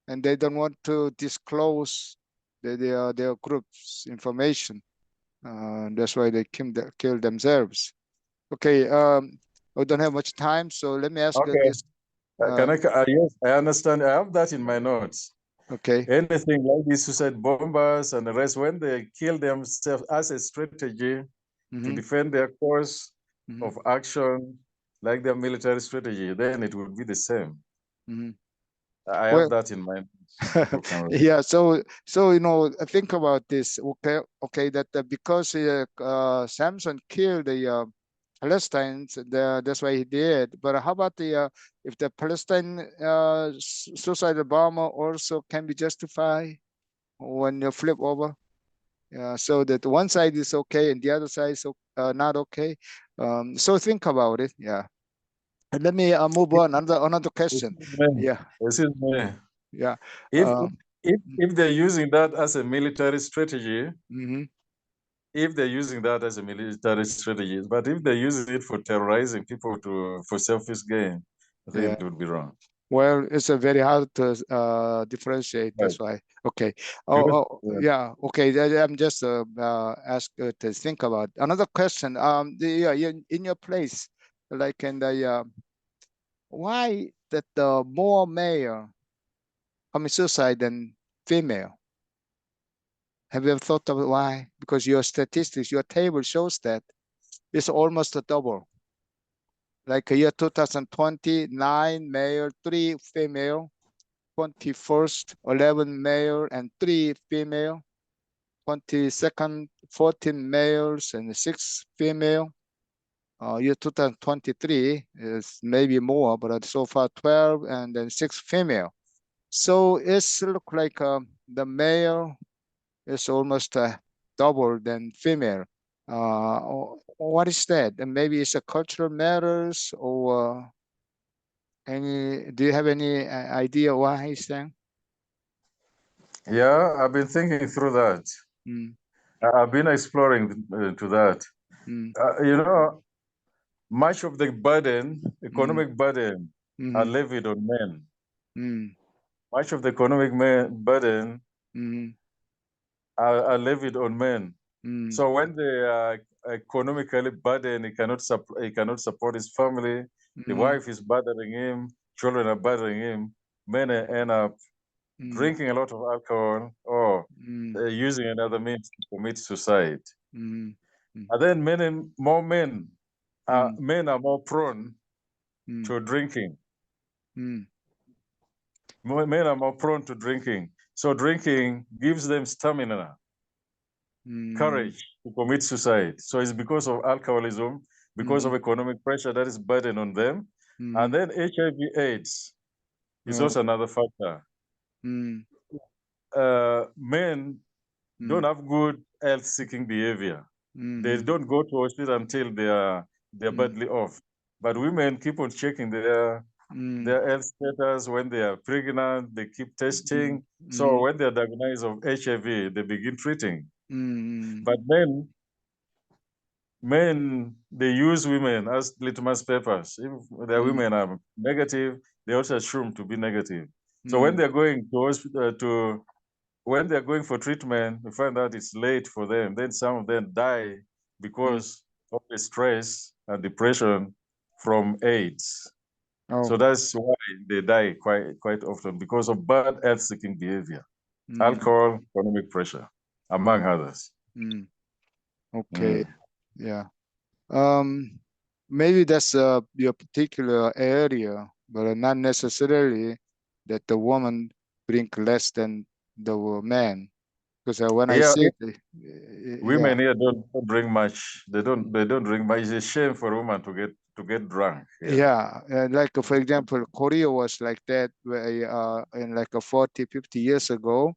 and they don't want to disclose their group's information. That's why they kill themselves. Okay. We don't have much time, so let me ask this. Yes, I understand. I have that in my notes. Okay. Anything like these suicide bombers and the rest, when they kill themselves as a strategy to defend their course of action, like their military strategy, then it would be the same. I have that in mind. Yeah. So think about this. Okay. That because Samson killed the Palestinians, that's why he did. But how about if the Palestine suicide bomber also can be justified when you flip over? So that one side is okay and the other side is not okay. So think about it. Yeah. And let me move on. Another question. Yeah. Yeah. If they're using that as a military strategy, if they're using that as a military strategy, but if they're using it for terrorizing people for selfish gain, I think it would be wrong. Well, it's a very hard to differentiate. That's why. Okay. Yeah. Okay. I'm just asked to think about another question. In your place, like in the why that the more male commit suicide than female? Have you ever thought about why? Because your statistics, your table shows that it's almost a double. Like year 2020, 9 male, 3 female. 21st, 11 male and 3 female. 22nd, 14 males and 6 female. Year 2023 is maybe more, but so far 12 and then 6 female. So it's look like the male is almost double than female. What is that? And maybe it's a cultural matters or do you have any idea why he's saying? Yeah, I've been thinking through that. I've been exploring to that. Much of the burden, economic burden, are levied on men. Much of the economic burden are levied on men. So when they are economically burdened, he cannot support his family. The wife is bothering him, children are bothering him. Men end up drinking a lot of alcohol or using another means to commit suicide. And then more men are more prone to drinking. Men are more prone to drinking. So drinking gives them stamina, courage to commit suicide. So it's because of alcoholism, because of economic pressure that is burden on them. And then HIV/AIDS is also another factor. Men don't have good health-seeking behavior. They don't go to hospital until they're badly off. But women keep on checking their health status when they are pregnant. They keep testing. So when they're diagnosed of HIV, they begin treating. But men, they use women as litmus papers. If their women are negative, they also assume to be negative. So when they're going to hospital when they're going for treatment, we find out it's late for them. Then some of them die because of the stress and depression from AIDS. So that's why they die quite often, because of bad health-seeking behavior, alcohol, economic pressure, among others. Okay. Yeah. Maybe that's your particular area, but not necessarily that the woman bring less than the man. Because when I see it, women here don't drink much. They don't drink much. It's a shame for a woman to get drunk. Yeah, like for example, Korea was like that in like 40, 50 years ago.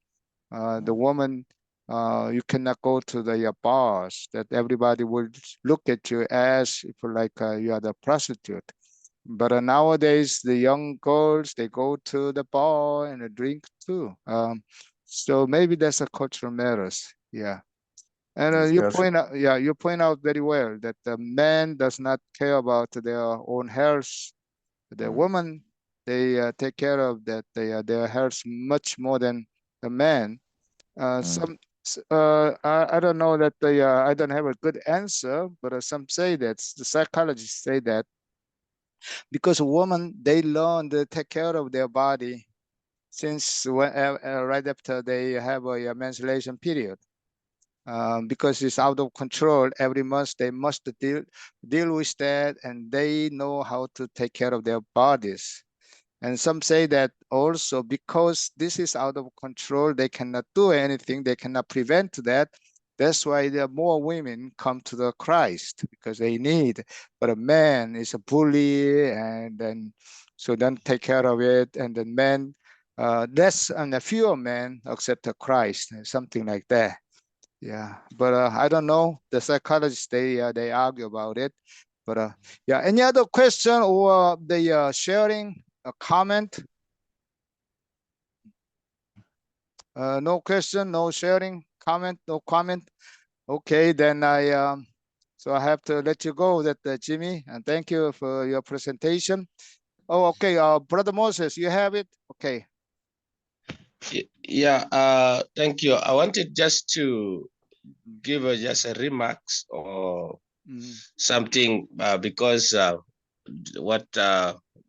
The woman, you cannot go to the bars, that everybody would look at you as if like you are the prostitute. But nowadays, the young girls, they go to the bar and drink too. So maybe that's a cultural matters. Yeah. And you point out, you point out very well that the man does not care about their own health. The woman, they take care of that their health much more than the man. I don't know that I don't have a good answer, but some say that the psychologists say that because women, they learn to take care of their body since right after they have a menstruation period. Because it's out of control, every month they must deal with that, and they know how to take care of their bodies. And some say that also because this is out of control, they cannot do anything, they cannot prevent that. That's why there are more women come to the Christ, because they need. But a man is a bully, and then so don't take care of it. And then men, less and a fewer men accept the Christ, something like that. Yeah, but I don't know. The psychologists, they argue about it. But yeah, any other question or the sharing, a comment? No question, no sharing, comment, no comment. Okay, then so I have to let you go, that Jimmy, and thank you for your presentation. Oh, okay, Brother Moses, you have it. Okay. Yeah. Thank you. I wanted just to give just a remarks or something because what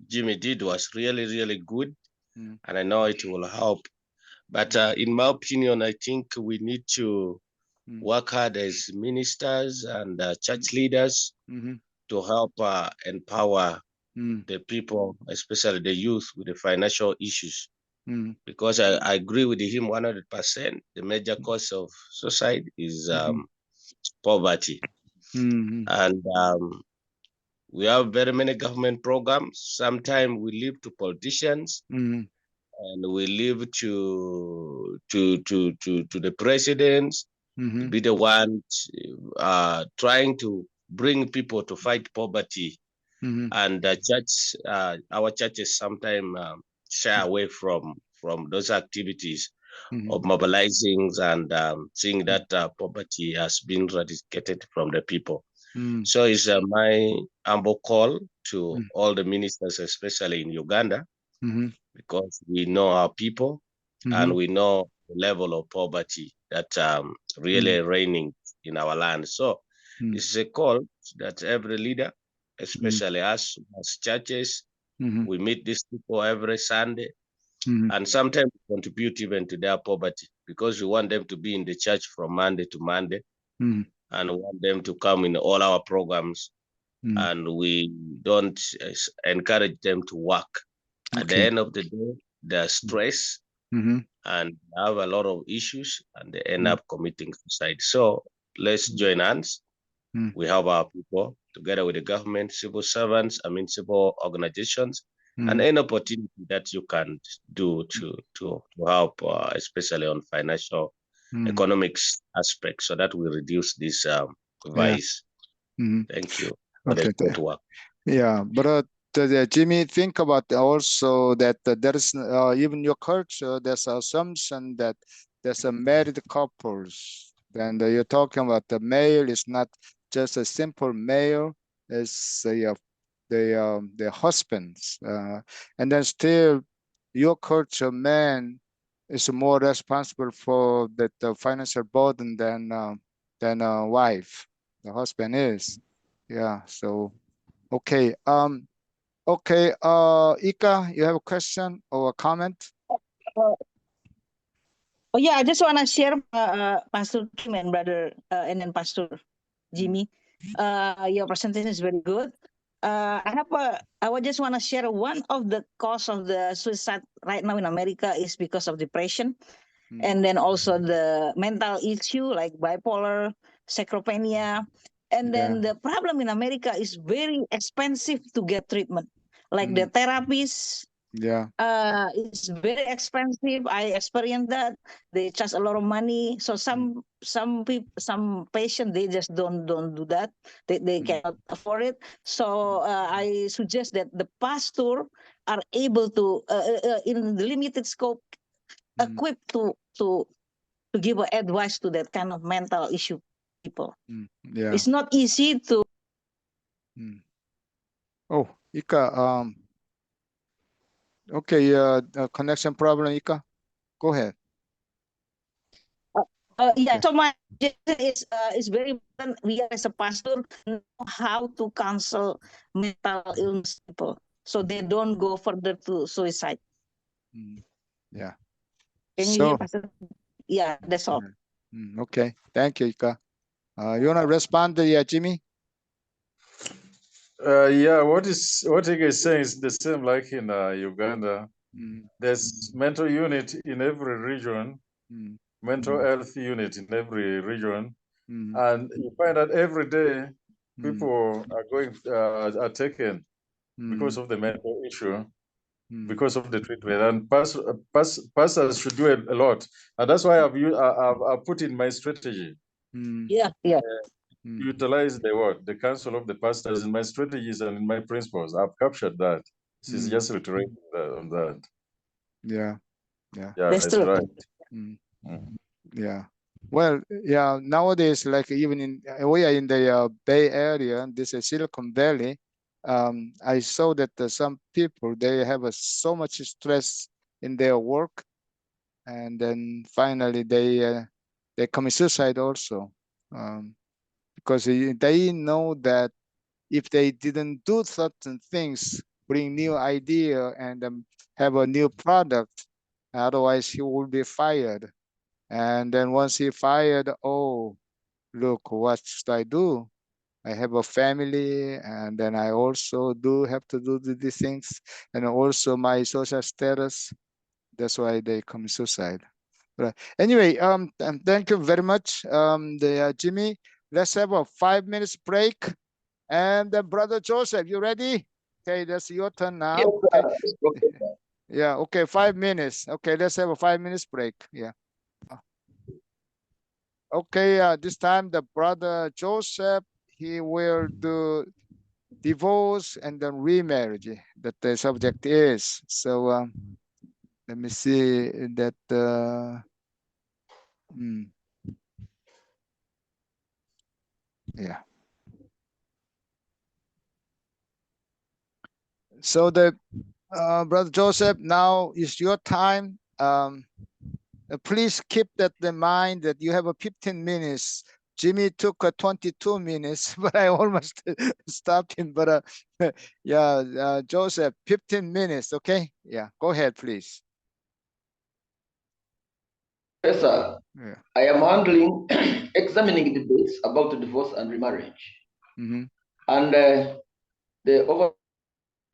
Jimmy did was really good, and I know it will help. But in my opinion, I think we need to work hard as ministers and church leaders to help empower the people, especially the youth, with the financial issues. Because I agree with him 100%. The major cause of suicide is poverty. And we have very many government programs. Sometimes we leave to politicians, and we leave to the presidents to be the ones trying to bring people to fight poverty. And our churches sometimes shy away from those activities of mobilizing and seeing that poverty has been eradicated from the people. So it's my humble call to all the ministers, especially in Uganda, because we know our people and we know the level of poverty that really reigning in our land. So it's a call that every leader, especially us as churches, we meet these people every Sunday, and sometimes contribute even to their poverty, because we want them to be in the church from Monday to Monday, and we want them to come in all our programs, and we don't encourage them to work. At the end of the day, they're stressed and have a lot of issues, and they end up committing suicide. So let's join hands. We have our people together with the government, civil servants, civil organizations, and any opportunity that you can do to help, especially on financial economics aspects, so that we reduce this vice. Thank you for the great work. Yeah, but Jimmy, think about also that there is even your culture, there's assumption that there's a married couples. Then you're talking about the male is not just a simple male, it's the husbands, and then still your culture, man is more responsible for the financial burden than a wife. The husband is, yeah. So okay, okay. Ika, you have a question or a comment? Oh yeah, I just want to share Pastor Kim and brother and then Pastor Jimmy. Your presentation is very good. I would just want to share one of the cause of the suicide right now in America is because of depression, and then also the mental issue like bipolar, schizophrenia, and then the problem in America is very expensive to get treatment. Like the therapies, it's very expensive. I experienced that. They charge a lot of money. So some people, some patients, they just don't do that. They cannot afford it. So I suggest that the pastor are able to in the limited scope equipped to give advice to that kind of mental issue people. It's not easy to. Oh, Ika, okay, connection problem, Ika. Go ahead. Yeah, so my suggestion is very important. We as a pastor know how to counsel mental illness people so they don't go further to suicide. Yeah. Can you hear, Pastor? Yeah, that's all. Okay, thank you, Ika. You want to respond, Jimmy? Yeah, what Ika is saying is the same like in Uganda. There's mental unit in every region, mental health unit in every region, and you find that every day people are going are taken because of the mental issue, because of the treatment, and pastors should do a lot, and that's why I've put in my strategy. Yeah. Utilize the council of the pastors in my strategies and in my principles. I've captured that. This is just reiterating on that. Yeah, that's right. Yeah. Well, yeah. Nowadays, like even we are in the Bay Area, this is Silicon Valley. I saw that some people they have so much stress in their work, and then finally they commit suicide also, because they know that if they didn't do certain things, bring new idea and have a new product, otherwise he will be fired. And then once he fired, oh, look, what should I do? I have a family, and then I also do have to do these things, and also my social status. That's why they commit suicide. Right. Anyway, thank you very much, Jimmy. Let's have a 5 minutes break. And Brother Joseph, you ready? Okay, that's your turn now. Yes, okay. Yeah, okay, 5 minutes. Okay, let's have a 5 minutes break. Yeah. Okay, this time the Brother Joseph, he will do divorce and then remarriage, that the subject is. So let me see that. Yeah. So the Brother Joseph, now is your time. Please keep that in mind that you have a 15 minutes. Jimmy took 22 minutes, but I almost stopped him. But yeah, Joseph, 15 minutes. Okay. Yeah. Go ahead, please. Yes, sir. Yeah. I am handling examining debates about divorce and remarriage. And the overall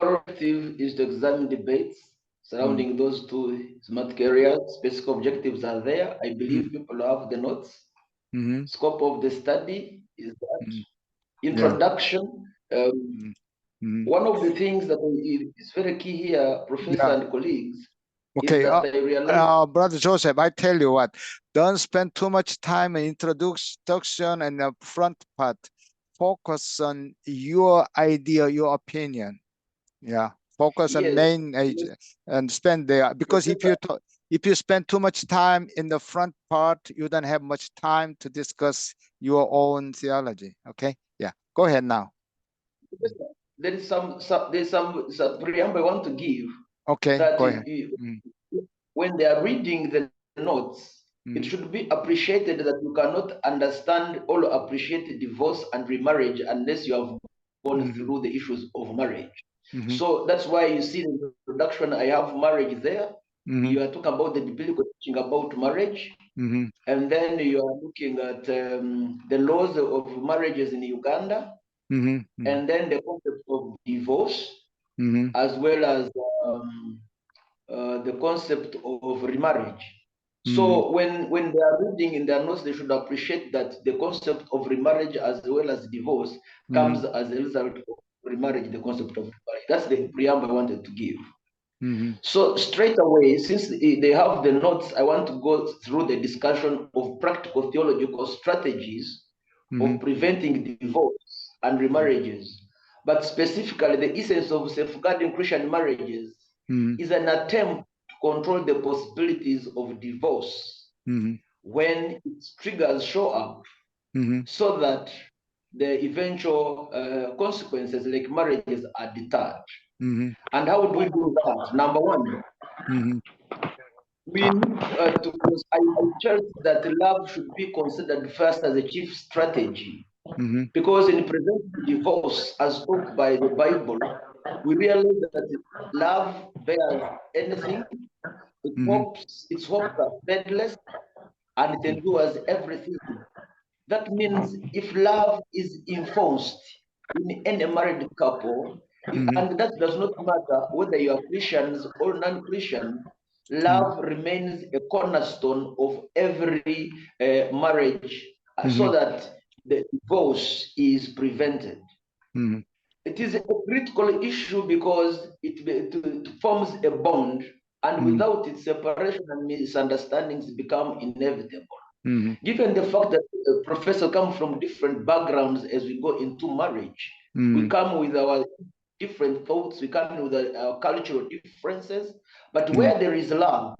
objective is to examine debates surrounding those two thematic areas. Specific objectives are there. I believe people have the notes. Scope of the study is that introduction. One of the things that is very key here, Professor and colleagues, okay, is that I realize Brother Joseph, I tell you what, don't spend too much time in introduction and the front part. Focus on your idea, your opinion. Yeah, focus on main and spend there, because if you spend too much time in the front part, you don't have much time to discuss your own theology. Okay, yeah, go ahead now. There is some preamble I want to give. Okay, that go ahead. When they are reading the notes, it should be appreciated that you cannot understand or appreciate divorce and remarriage unless you have gone through the issues of marriage. So that's why you see in the introduction, I have marriage there. You are talking about the biblical teaching about marriage. And then you are looking at the laws of marriages in Uganda. And then the concept of divorce, as well as the concept of remarriage. So when they are reading in their notes, they should appreciate that the concept of remarriage as well as divorce comes as a result of remarriage, the concept of remarriage. That's the preamble I wanted to give. So straight away, since they have the notes, I want to go through the discussion of practical theological strategies of preventing divorce and remarriages. But specifically, the essence of safeguarding Christian marriages is an attempt to control the possibilities of divorce when its triggers show up, so that the eventual consequences, like marriages, are deterred. And how do we do that? Number one, we need to, I church that love should be considered first as a chief strategy. Because in preventing divorce, as taught by the Bible, we realize that love bears anything, its hopes are faithless, and it endures everything. That means if love is enforced in any married couple, and that does not matter whether you are Christians or non-Christian, love remains a cornerstone of every marriage, so that the divorce is prevented. It is a critical issue because it forms a bond, and without it, separation and misunderstandings become inevitable. Given the fact that professors come from different backgrounds as we go into marriage, we come with our different thoughts, we come with our cultural differences, but where there is love,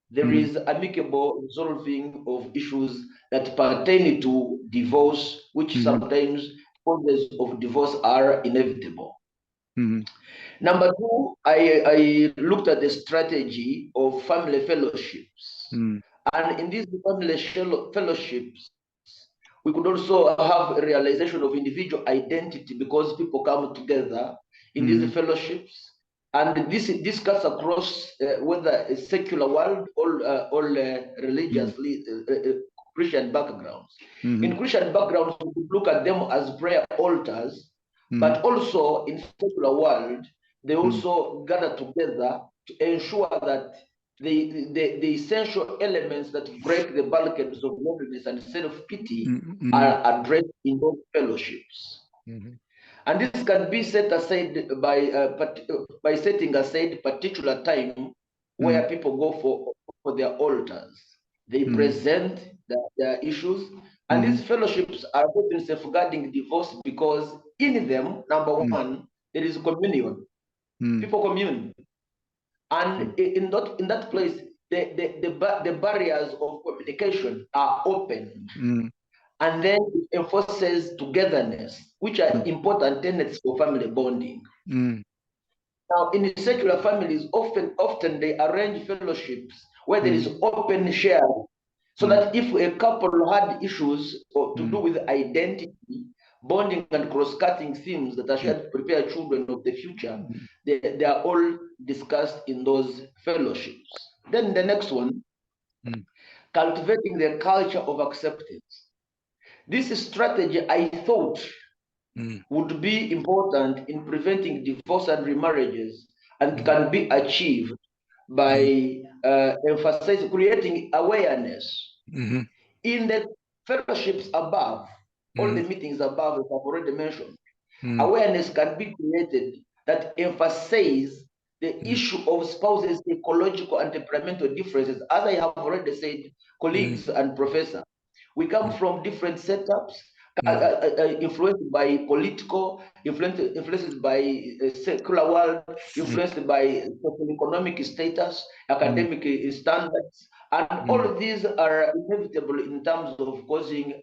there is amicable resolving of issues that pertain to divorce, which sometimes causes of divorce are inevitable. Number two, I looked at the strategy of family fellowships. And in these family fellowships, we could also have a realization of individual identity, because people come together in these fellowships. And this cuts across whether a secular world or religiously Christian backgrounds. In Christian backgrounds, we could look at them as prayer altars, but also in secular world, they also gather together to ensure that the essential elements that break the bulkheads of loneliness and self-pity are addressed in those fellowships. And this can be set aside by setting aside particular time where people go for their altars. They present their issues, and these fellowships are good in safeguarding divorce, because in them, number one, there is communion. People commune. And in that place, the barriers of communication are open. And then it enforces togetherness, which are important tenets for family bonding. Now, in secular families, often they arrange fellowships where there is open sharing, so that if a couple had issues to do with identity, bonding, and cross-cutting themes that are shared to prepare children of the future, they are all discussed in those fellowships. Then the next one, cultivating the culture of acceptance. This strategy, I thought, would be important in preventing divorce and remarriages, and can be achieved by emphasizing, creating awareness. In the fellowships above, all the meetings above, as I've already mentioned, awareness can be created that emphasize the issue of spouses' ecological and temperamental differences. As I have already said, colleagues and professor, we come from different setups, influenced by political, influenced by secular world, influenced by economic status, academic standards, and all of these are inevitable in terms of causing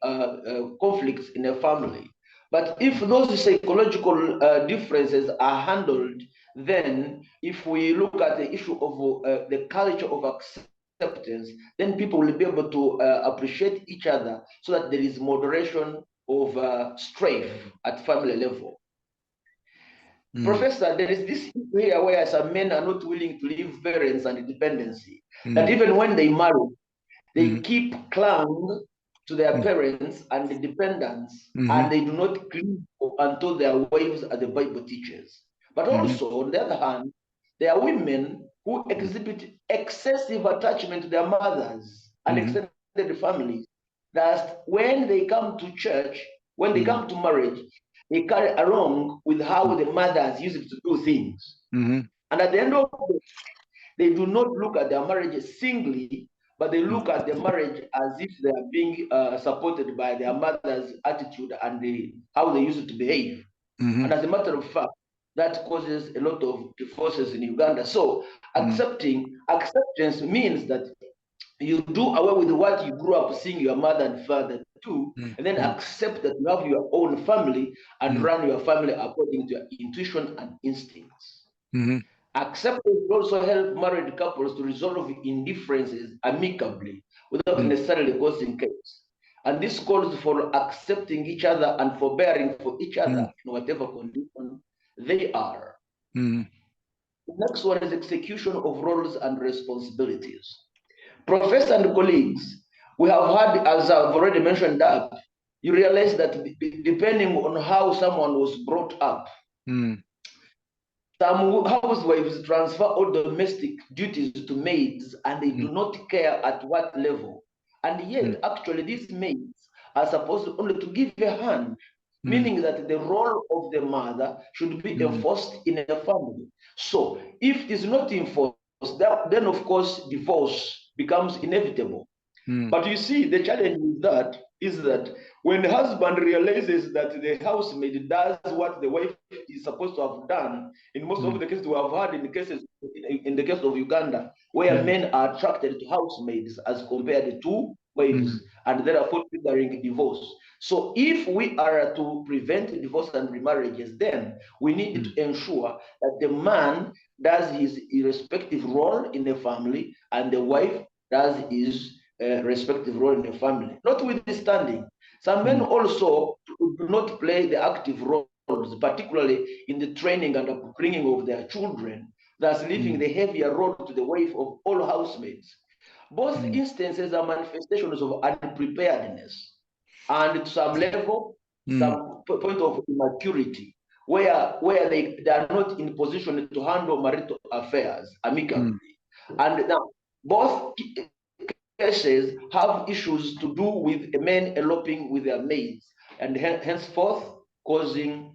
conflicts in a family. But if those psychological differences are handled, then if we look at the issue of the culture of acceptance, then people will be able to appreciate each other, so that there is moderation of strife at family level. Professor, there is this area where some men are not willing to leave parents and dependency. That even when they marry, they keep clung to their parents and the dependents, and they do not cleave unto their wives, as the Bible teaches. But also, on the other hand, there are women who exhibit excessive attachment to their mothers and extended families. That when they come to church, when they come to marriage, they carry along with how the mothers used to do things. And at the end of the day, they do not look at their marriage singly, but they look at the marriage as if they are being supported by their mother's attitude and how they used to behave. And as a matter of fact, that causes a lot of divorces in Uganda. So acceptance means that you do away with what you grew up seeing your mother and father do, and then accept that you have your own family and run your family according to your intuition and instincts. Acceptance will also help married couples to resolve indifferences amicably without necessarily causing chaos. And this calls for accepting each other and forbearing for each other in whatever condition they are. The next one is execution of roles and responsibilities. Professors and colleagues, we have had, as I've already mentioned that, you realize that depending on how someone was brought up, some housewives transfer all domestic duties to maids and they do not care at what level. And yet, actually, these maids are supposed only to give a hand, meaning that the role of the mother should be enforced in a family. So, if it is not enforced, then of course, divorce becomes inevitable. But you see, the challenge with that is that when the husband realizes that the housemaid does what the wife is supposed to have done, in most of the cases we have had in the case of Uganda, where men are attracted to housemaids as compared to wives, and therefore triggering divorce. So if we are to prevent divorce and remarriages, then we need to ensure that the man does his respective role in the family and the wife does his respective role in the family. Notwithstanding, some men also do not play the active roles, particularly in the training and upbringing of their children, thus leaving the heavier role to the wife of all housemaids. Both instances are manifestations of unpreparedness and to some level, some point of immaturity, where they are not in position to handle marital affairs amicably. And now, both cases have issues to do with men eloping with their maids and henceforth causing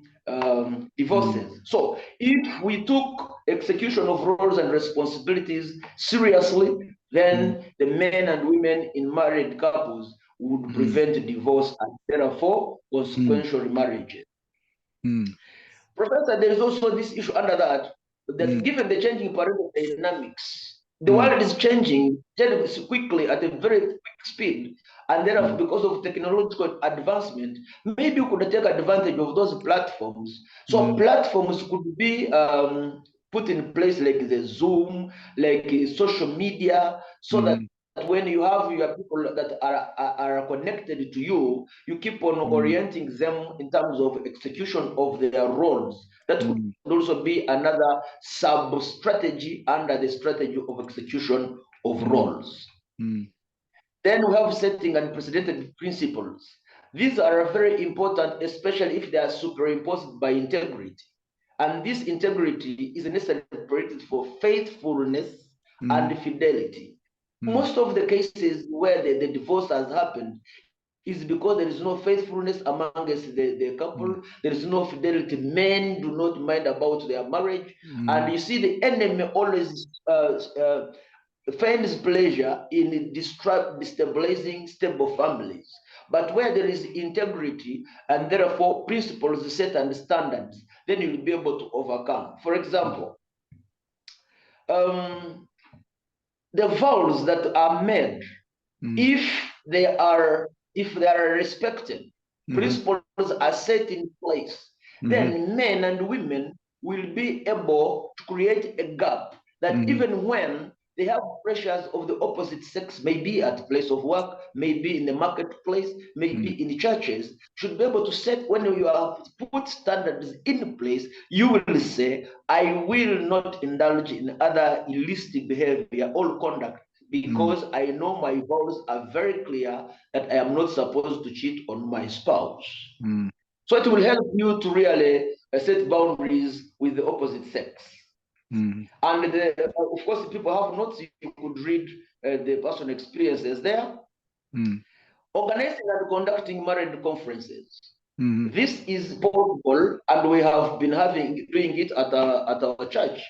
divorces. So if we took execution of roles and responsibilities seriously, then the men and women in married couples would prevent divorce and therefore consequential marriages. Professor, there is also this issue under that given the changing parental dynamics, the world is changing quickly at a very quick speed, and therefore, because of technological advancement, maybe we could take advantage of those platforms. So platforms could be put in place like the Zoom, like social media, so that when you have your people that are connected to you, you keep on orienting them in terms of execution of their roles. That could also be another sub-strategy under the strategy of execution of roles. Then we have setting unprecedented principles. These are very important, especially if they are superimposed by integrity. And this integrity is necessary for faithfulness and fidelity. Most of the cases where the divorce has happened is because there is no faithfulness amongst the couple, there is no fidelity. Men do not mind about their marriage, and you see the enemy always finds pleasure in destabilizing stable families. But where there is integrity and therefore principles set and standards, then you'll be able to overcome. For example, the vows that are made, if they are respected, principles are set in place, then men and women will be able to create a gap that even when they have pressures of the opposite sex, maybe at place of work, maybe in the marketplace, maybe in churches, should be able to set, when you have put standards in place, you will say, I will not indulge in other illicit behavior or conduct, because I know my vows are very clear that I am not supposed to cheat on my spouse. So it will help you to really set boundaries with the opposite sex. And of course, people have notes, you could read the personal experiences there. Organizing and conducting marriage conferences. This is possible, and we have been doing it at our church,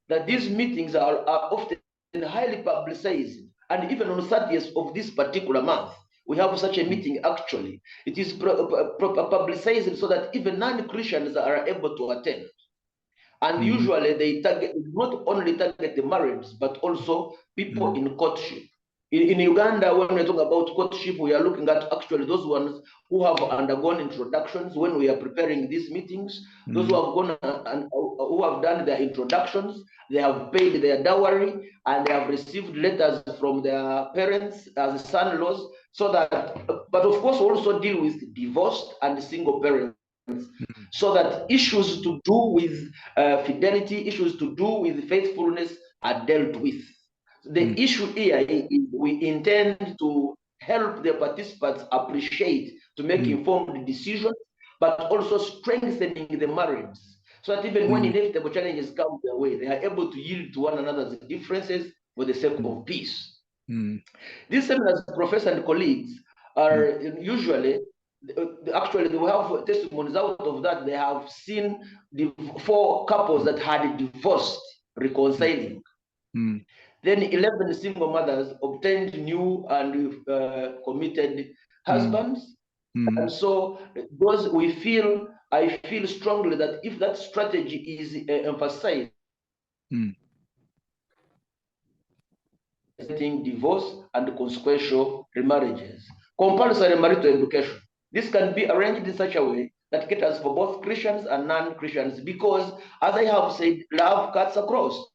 that these meetings are often highly publicized. And even on the 30th of this particular month, we have such a meeting actually. It is publicized so that even non-Christians are able to attend. And usually they target, not only target the marrieds, but also people in courtship. In Uganda, when we talk about courtship, we are looking at actually those ones who have undergone introductions when we are preparing these meetings. Those who have gone and who have done their introductions, they have paid their dowry, and they have received letters from their parents as son-in-laws, so that, but of course also deal with divorced and single parents, so that issues to do with fidelity, issues to do with faithfulness are dealt with. The issue here is we intend to help the participants appreciate, to make informed decisions, but also strengthening the marriage, so that even when inevitable challenges come their way, they are able to yield to one another's differences for the sake of peace. These seminars, professors and colleagues, are usually, actually, they have testimonies out of that. They have seen the 4 couples that had divorced reconciling. Then 11 single mothers obtained new and committed husbands. And so those I feel strongly that if that strategy is emphasized, divorce and consequential remarriages. Compulsory marital education. This can be arranged in such a way that caters for both Christians and non-Christians, because, as I have said, love cuts across.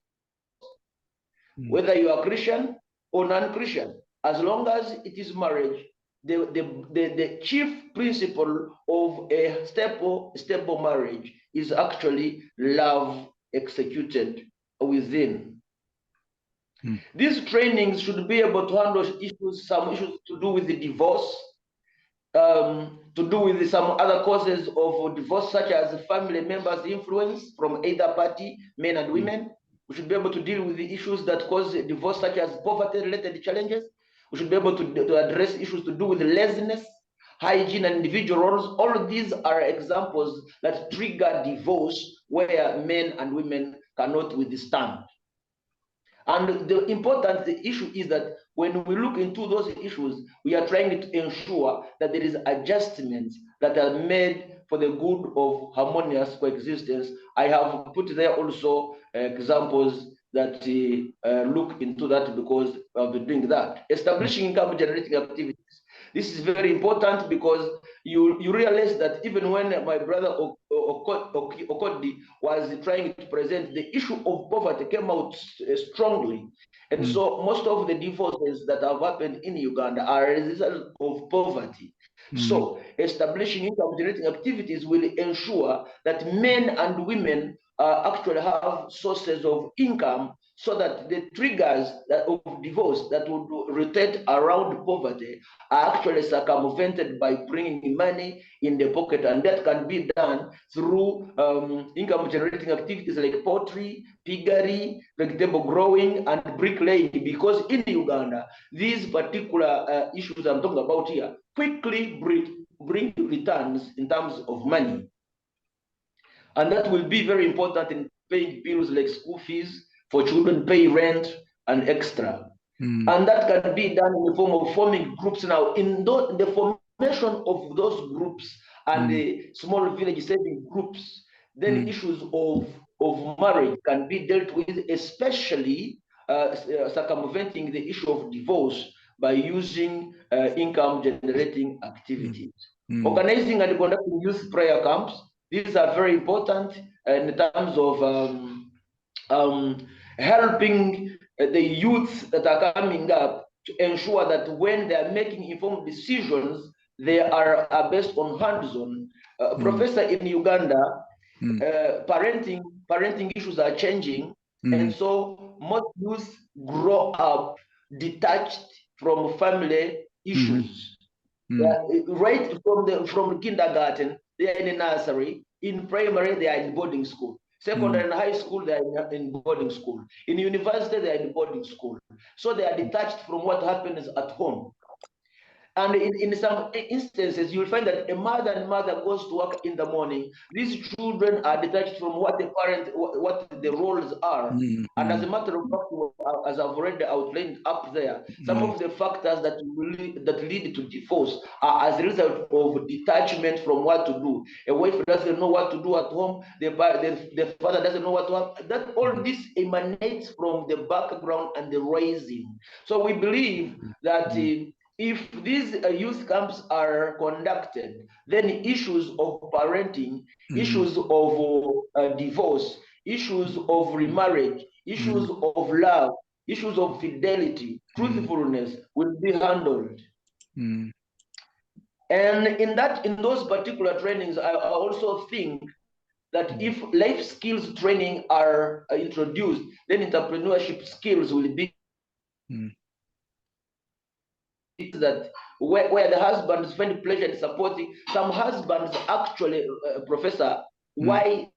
Whether you are Christian or non-Christian, as long as it is marriage, the chief principle of a stable marriage is actually love executed within. These trainings should be able to handle issues, some issues to do with the divorce, to do with some other causes of divorce, such as family members' influence from either party, men and women. We should be able to deal with the issues that cause divorce, such as poverty-related challenges. We should be able to address issues to do with laziness, hygiene, and individual roles. All of these are examples that trigger divorce where men and women cannot withstand. And the important issue is that when we look into those issues, we are trying to ensure that there is adjustments that are made for the good of harmonious coexistence. I have put there also examples that look into that, because I've been doing that. Establishing income generating activities. This is very important, because you realize that even when my brother Okodi was trying to present, the issue of poverty came out strongly. And so most of the divorces that have happened in Uganda are a result of poverty. So establishing income generating activities will ensure that men and women actually have sources of income, so that the triggers of divorce that would rotate around poverty are actually circumvented by bringing money in the pocket. And that can be done through income generating activities like poultry, piggery, vegetable growing, and bricklaying, because in Uganda, these particular issues I'm talking about here quickly bring returns in terms of money. And that will be very important in paying bills like school fees for children, pay rent, and extra. And that can be done in the form of forming groups. Now, in the formation of those groups and the small village saving groups, then issues of marriage can be dealt with, especially circumventing the issue of divorce by using income generating activities. Organizing and conducting youth prayer camps. These are very important in terms of helping the youths that are coming up to ensure that when they are making informed decisions, they are based on hands-on. Professor, in Uganda, parenting issues are changing, and so most youth grow up detached from family issues. Right from kindergarten, they are in a nursery. In primary, they are in boarding school. Secondary and high school, they are in boarding school. In university, they are in boarding school. So they are detached from what happens at home. And in some instances, you'll find that a mother and mother goes to work in the morning. These children are detached from what the parent, what the roles are. And as a matter of fact, as I've already outlined up there, some of the factors that lead to divorce are as a result of detachment from what to do. A wife doesn't know what to do at home. The father doesn't know what to do. That all this emanates from the background and the raising. So we believe that if these youth camps are conducted, then issues of parenting, issues of divorce, issues of remarriage, issues of love, issues of fidelity, truthfulness will be handled. And in those particular trainings, I also think that if life skills training are introduced, then entrepreneurship skills will be that where the husbands find pleasure in supporting. Some husbands actually, Professor, why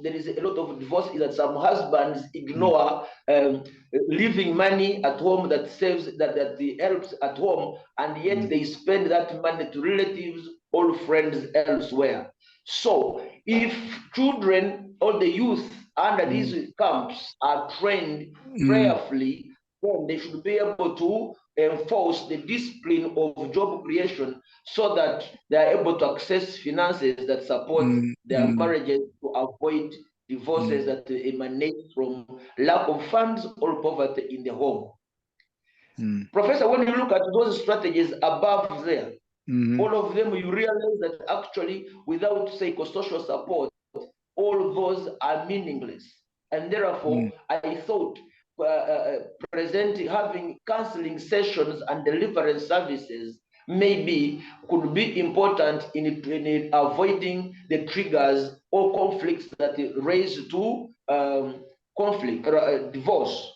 there is a lot of divorce is that some husbands ignore leaving money at home that saves that helps at home, and yet they spend that money to relatives or friends elsewhere. So if children or the youth under these camps are trained prayerfully, then they should be able to enforce the discipline of job creation so that they are able to access finances that support their marriages to avoid divorces that emanate from lack of funds or poverty in the home. Professor, when you look at those strategies above there, all of them, you realize that actually without psychosocial support, all those are meaningless. And therefore, I thought having counseling sessions and deliverance services maybe could be important in avoiding the triggers or conflicts that raise to divorce.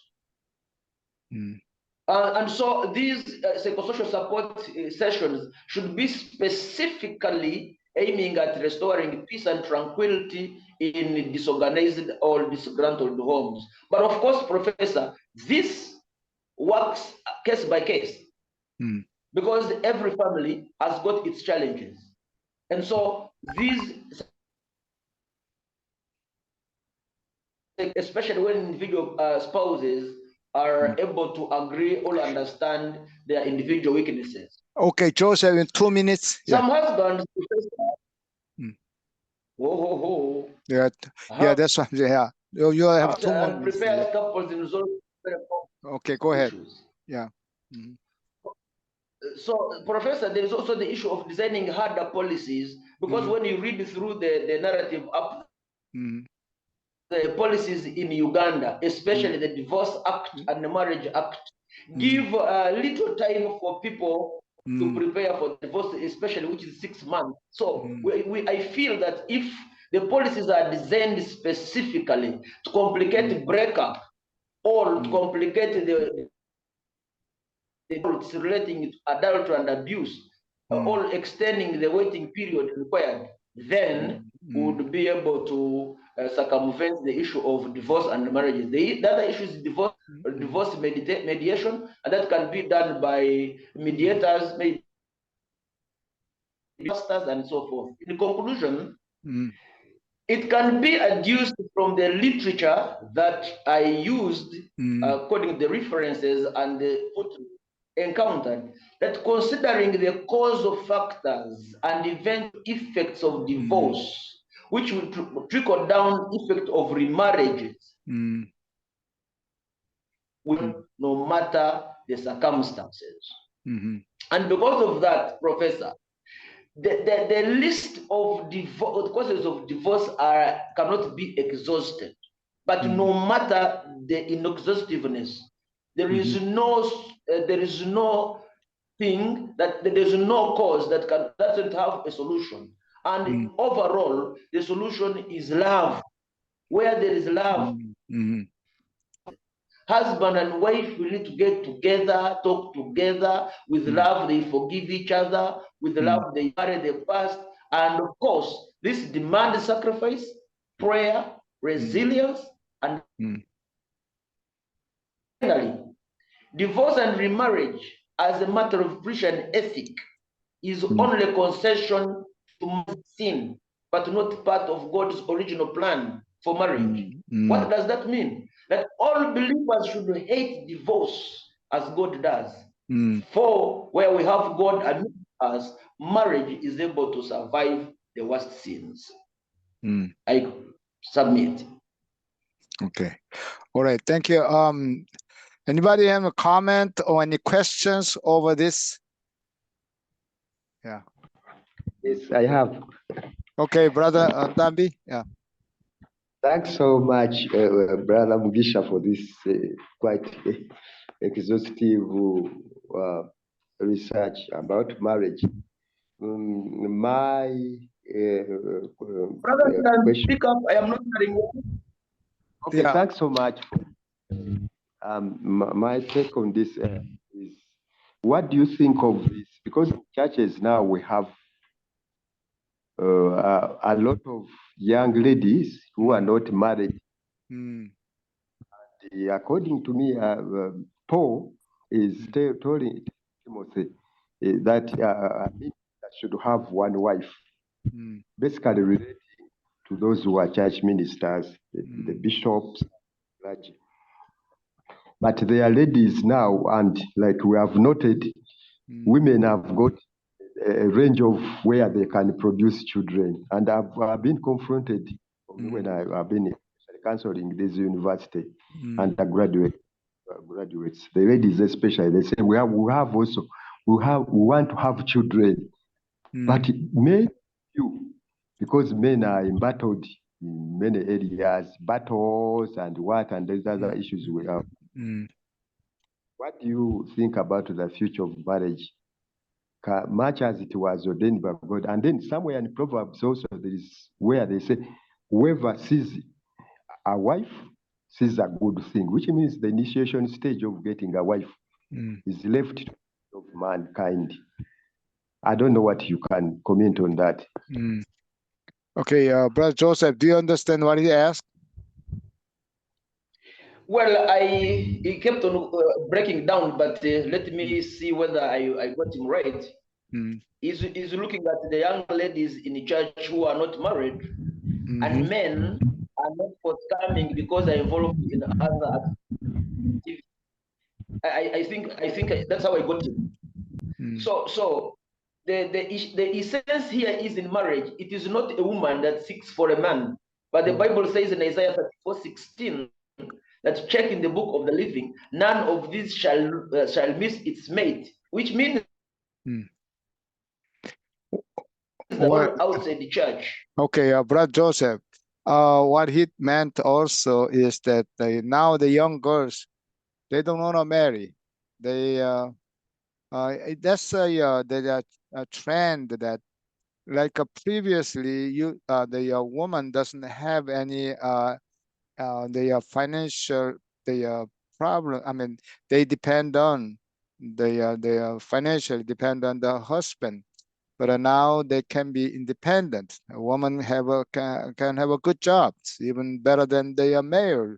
And so these psychosocial support sessions should be specifically aiming at restoring peace and tranquility in disorganized or disgruntled homes. But of course, Professor, this works case by case because every family has got its challenges. And so these, especially when individual spouses are able to agree or understand their individual weaknesses. Okay, Joseph, in 2 minutes. Some husbands, yeah, that's what. Yeah, you have 2 more minutes. Prepare couples in resolve. Okay, go ahead. Yeah. So, Professor, there is also the issue of designing harder policies, because when you read through the narrative up, the policies in Uganda, especially the Divorce Act and the Marriage Act, give little time for people to prepare for divorce, especially which is 6 months. So I feel that if the policies are designed specifically to complicate breakup or to complicate the relating to adultery and abuse, or extending the waiting period required, then we would be able to circumvent the issue of divorce and marriages. The other issue is divorce mediation, and that can be done by mediators, maybe pastors, and so forth. In conclusion, it can be adduced from the literature that I used, according to the references and the encountered, that considering the causal factors and event effects of divorce, which will trickle down effect of remarriages, no matter the circumstances. And because of that, Professor, the list of causes of divorce cannot be exhausted. But no matter the inexhaustiveness, There is no thing that there is no cause that doesn't have a solution. And overall, the solution is love. Where there is love, husband and wife will need to get together, talk together. With love, they forgive each other. With love, they marry the past. And of course, this demands sacrifice, prayer, resilience, and finally, divorce and remarriage as a matter of Christian ethic is only a concession to sin, but not part of God's original plan for marriage. What does that mean? That all believers should hate divorce as God does. For where we have God amidst us, marriage is able to survive the worst sins. I submit. Okay. All right. Thank you. Anybody have a comment or any questions over this? Yeah. Yes, I have. Okay, brother Dambi. Yeah. Thanks so much, Brother Mugisha, for this quite exhaustive research about marriage. My Brother, question. speak up. I am not hearing you. Okay, thanks so much. My take on this is, what do you think of this? Because in churches now we have a lot of young ladies who are not married. According to me, Paul is telling Timothy that should have one wife, basically relating to those who are church ministers, the bishops, clergy. But they are ladies now, and like we have noted, women have got a range of where they can produce children. And I've been confronted when I've been counseling this university undergraduate graduates, the ladies especially, they say we want to have children, but men because men are embattled in many areas, battles and there's other issues we have. What do you think about the future of marriage? Much as it was ordained by God. And then somewhere in Proverbs also there is where they say, whoever sees a wife sees a good thing, which means the initiation stage of getting a wife is left to of mankind. I don't know what you can comment on that. Okay, Brother Joseph, do you understand what he asked? Well, he kept on breaking down, but let me see whether I got him right. He's looking at the young ladies in the church who are not married, and men are not forthcoming because they're involved in other activities. I think that's how I got it. So the essence here is in marriage. It is not a woman that seeks for a man, but the Bible says in Isaiah 34:16 that check in the book of the living, none of these shall miss its mate, which means outside the church. Okay, Brother Joseph, what he meant also is that now the young girls, they don't want to marry. They that's a trend that, like previously, the woman doesn't have any the financial problem. I mean, they depend on they financially depend on the husband, but now they can be independent. A woman can have a good job, even better than their male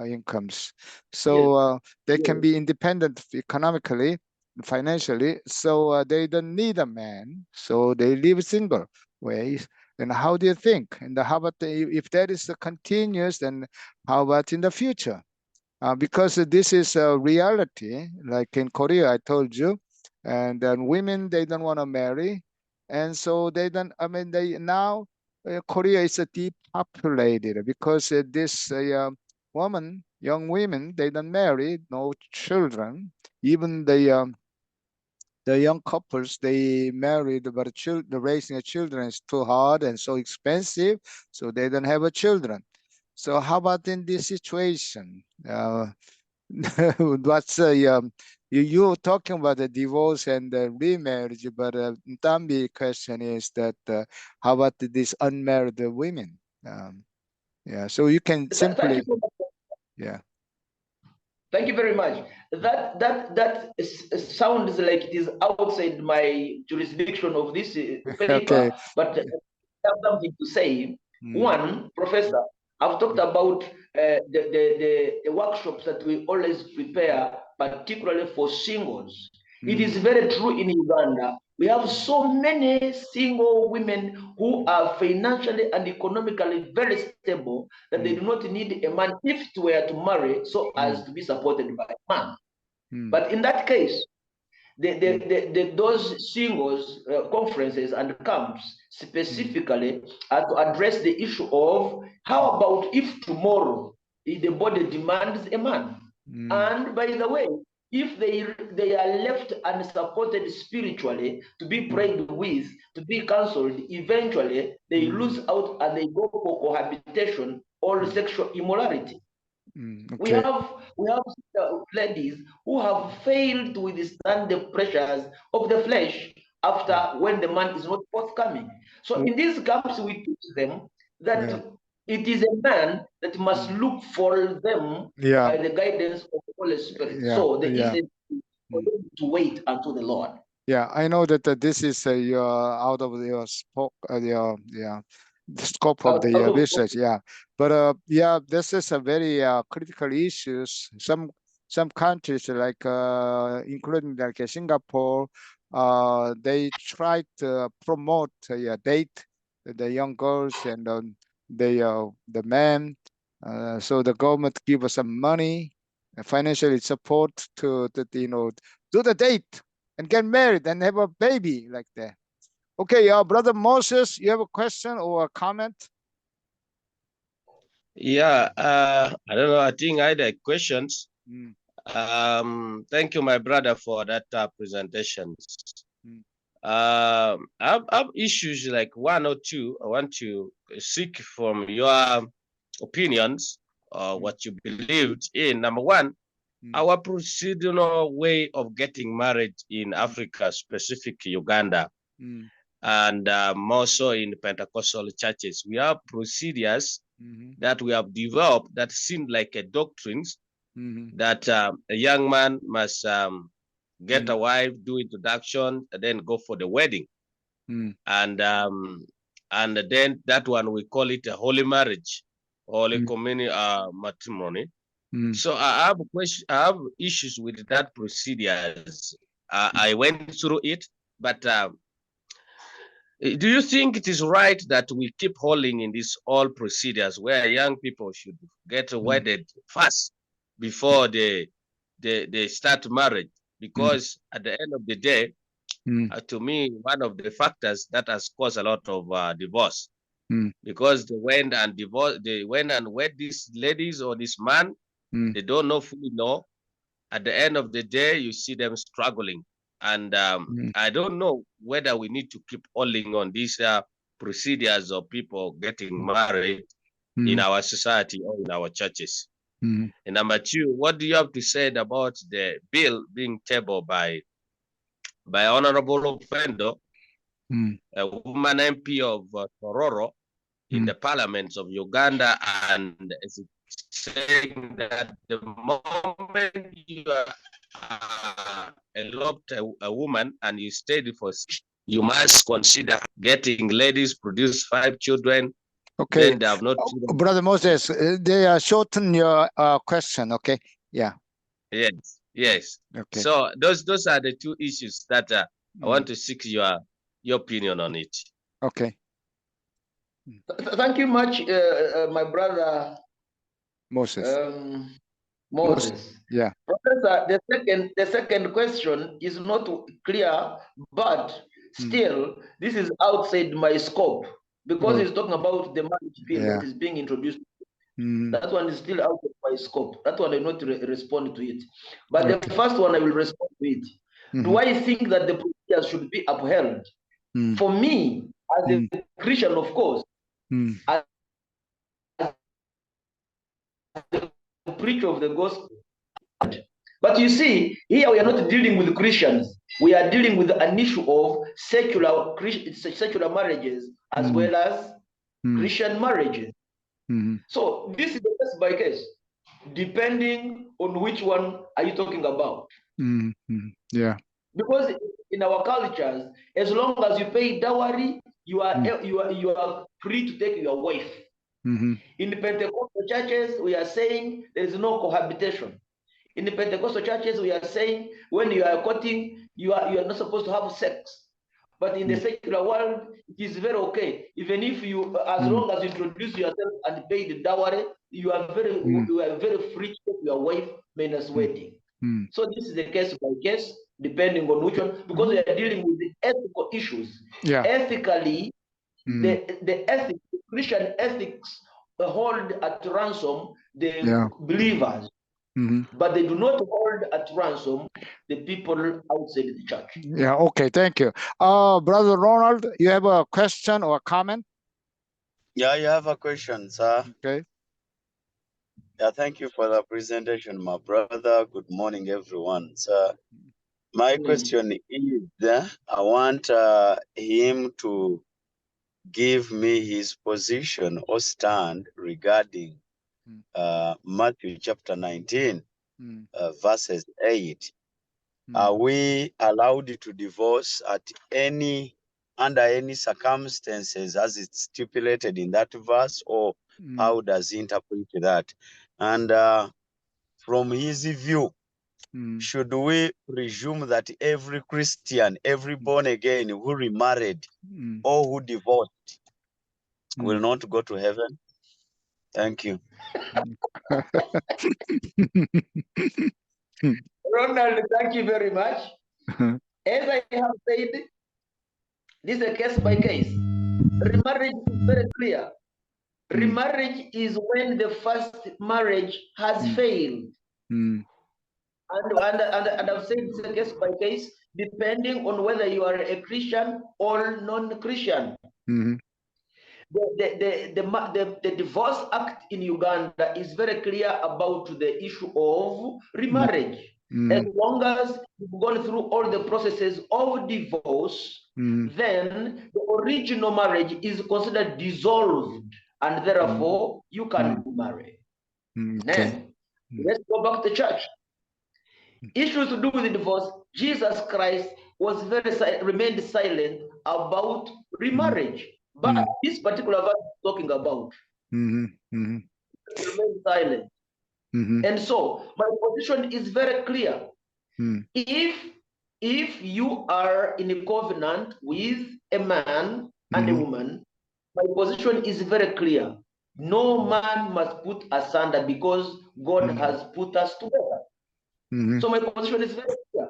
incomes. So they can be independent economically, financially. So they don't need a man. So they live single ways. And how do you think? And how about if that is continuous, then how about in the future? Because this is a reality, like in Korea, I told you, and then women, they don't want to marry. And so they don't, I mean, now Korea is depopulated because this young women, they don't marry, no children. Even the young couples, they married, but the raising of children is too hard and so expensive, so they don't have children. So how about in this situation? What's you talking about the divorce and the remarriage, but Tambi question is that how about these unmarried women? Yeah, so you can simply, yeah. Thank you very much. That sounds like it is outside my jurisdiction of this paper, Okay. but I have something to say. One, Professor, I've talked about the workshops that we always prepare, particularly for singles. It is very true in Uganda. We have so many single women who are financially and economically very stable that they do not need a man if they were to marry so as to be supported by a man. But in that case, those singles conferences and camps specifically are to address the issue of how about if tomorrow the body demands a man. And by the way, if they are left unsupported spiritually to be prayed with, to be counseled, eventually they lose out and they go for cohabitation or sexual immorality. Okay. We have ladies who have failed to withstand the pressures of the flesh after when the man is not forthcoming. So in these camps, we teach them that it is a man that must look for them by the guidance of the Holy Spirit. So there is for them to wait until the Lord. Yeah, I know that this is out of your the scope of the research. Yeah, but yeah, this is a very critical issues. Some countries like including like Singapore, they try to promote date the young girls and the men. So the government give us some money, financially support to do the date and get married and have a baby like that. Okay, Brother Moses, you have a question or a comment? Yeah, I don't know. I think I had questions. Thank you, my brother, for that presentation. I have issues like one or two. I want to seek from your opinions or what you believed in. Number one, our procedural way of getting married in Africa, specifically Uganda, and more so in Pentecostal churches. We have procedures that we have developed that seem like a doctrines that a young man must get a wife, do introduction, and then go for the wedding. And then that one, we call it a holy marriage, holy community matrimony. So I have a question. I have issues with that procedures. I went through it, but do you think it is right that we keep holding in these all procedures where young people should get wedded first before they start marriage? Because at the end of the day, to me, one of the factors that has caused a lot of divorce, because they went and wed these ladies or this man, they don't fully know. At the end of the day, you see them struggling. And I don't know whether we need to keep holding on these procedures of people getting married in our society or in our churches. And number two, what do you have to say about the bill being tabled by Honorable Fendo, a woman MP of Tororo, in the parliaments of Uganda, and saying that the moment you elope a woman and you stayed for 6, you must consider getting ladies produce 5 children. Okay. Then they have not. Brother Moses, they shorten your question. Okay. Yeah. Yes. Yes. Okay. So those are the 2 issues that I want to seek your opinion on it. Okay. Thank you much, my brother Moses. Moses. Yeah. Professor, the second question is not clear, but still, this is outside my scope because he's talking about the marriage bill that is being introduced. That one is still out of my scope. That one I will not respond to it. But the first one I will respond to it. Do I think that the procedures should be upheld? For me, as a Christian, of course, as a preacher of the gospel, But you see, here we are not dealing with Christians. We are dealing with an issue of secular marriages as well as Christian marriages. So this is the case by case, depending on which one are you talking about. Yeah. Because in our cultures, as long as you pay dowry, you are free to take your wife. In the Pentecostal churches, we are saying there is no cohabitation. In the Pentecostal churches, we are saying when you are courting, you are not supposed to have sex. But in the secular world, it is very okay. Even if you, as long as you introduce yourself and pay the dowry, you are very free to take your wife minus wedding. So this is the case by case, depending on which one, because we are dealing with the ethical issues. Yeah. Ethically, the ethics, the Christian ethics hold at ransom the believers. But they do not hold at ransom the people outside the church. Yeah, okay, thank you. Brother Ronald, you have a question or a comment? Yeah, I have a question, sir. Okay. Yeah, thank you for the presentation, my brother. Good morning, everyone, sir. My question is, I want him to give me his position or stand regarding Matthew chapter 19, verses 8. Are we allowed to divorce at under any circumstances as it's stipulated in that verse, or how does he interpret that? And from his view, should we presume that every Christian, every born again who remarried or who divorced will not go to heaven? Thank you. Ronald, thank you very much. As I have said, this is a case by case. Remarriage is very clear. Remarriage is when the first marriage has failed. And I've said it's a case by case, depending on whether you are a Christian or non-Christian. The Divorce Act in Uganda is very clear about the issue of remarriage. As long as you've gone through all the processes of divorce, then the original marriage is considered dissolved, and therefore you can marry. Now, let's go back to church. Issues to do with the divorce, Jesus Christ was remained silent about remarriage. But this particular verse is talking about remain silent. And so my position is very clear. If you are in a covenant with a man and a woman, my position is very clear. No man must put asunder, because God has put us together. So my position is very clear.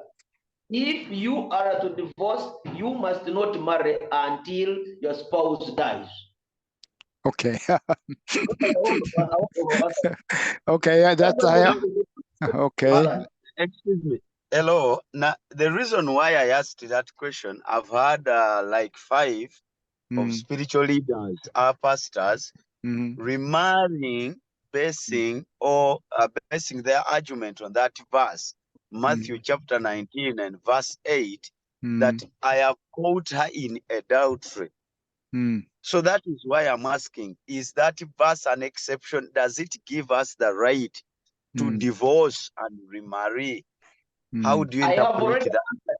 If you are to divorce, you must not marry until your spouse dies. Okay. Okay, yeah, that's okay. Excuse me. Hello. Now, the reason why I asked that question, I've had like 5 of spiritual leaders, our pastors, remarrying, basing their argument on that verse, Matthew chapter 19 and verse 8, that I have caught her in adultery. So that is why I'm asking, is that verse an exception? Does it give us the right to divorce and remarry? How do you interpret that?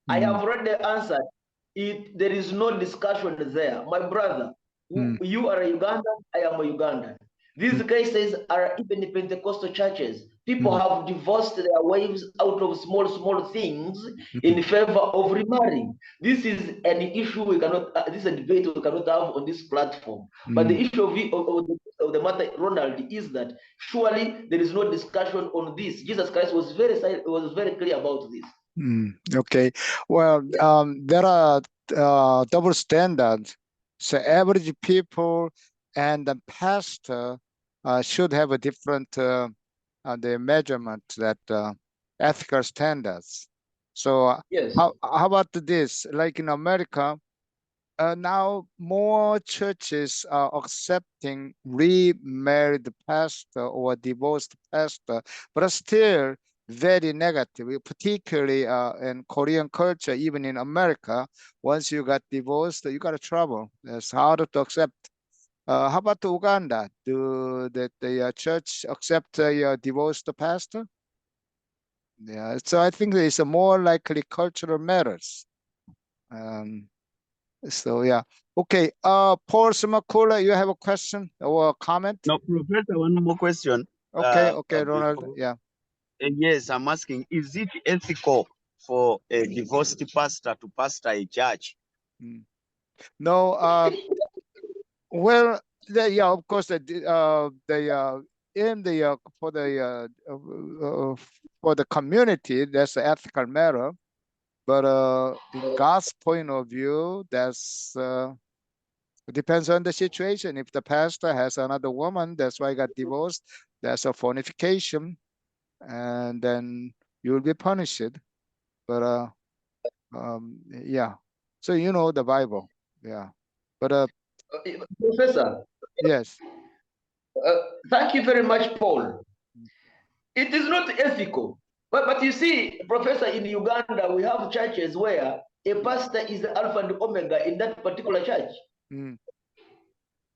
I have already answered. There is no discussion there. My brother, you are a Ugandan, I am a Ugandan. These cases are even in Pentecostal churches. People have divorced their wives out of small things in favor of remarrying. This is an issue we cannot, this is a debate we cannot have on this platform. But the issue of the matter, Ronald, is that surely there is no discussion on this. Jesus Christ was very clear about this. Okay. Well, there are double standards. So average people and the pastor should have a different the measurement, that ethical standards. So yes. how about this? Like in America, now more churches are accepting remarried pastor or divorced pastor, but still very negative, particularly in Korean culture, even in America. Once you got divorced, you got trouble. It's harder to accept. How about Uganda? Do the church accept a divorced pastor? Yeah, so I think it's a more likely cultural matters. So yeah, okay. Paul Samakula, you have a question or a comment? No, Professor, one more question. Okay, Ronald. Yeah. Yes, I'm asking: is it ethical for a divorced pastor to pastor a church? No. Well, yeah, of course, in the for the community, that's an ethical matter. But in God's point of view, that's it depends on the situation. If the pastor has another woman, that's why he got divorced. That's a fornication, and then you will be punished. But yeah. So you know the Bible, yeah. But Professor. Yes. Thank you very much, Paul. It is not ethical. But you see, Professor, in Uganda, we have churches where a pastor is the Alpha and Omega in that particular church.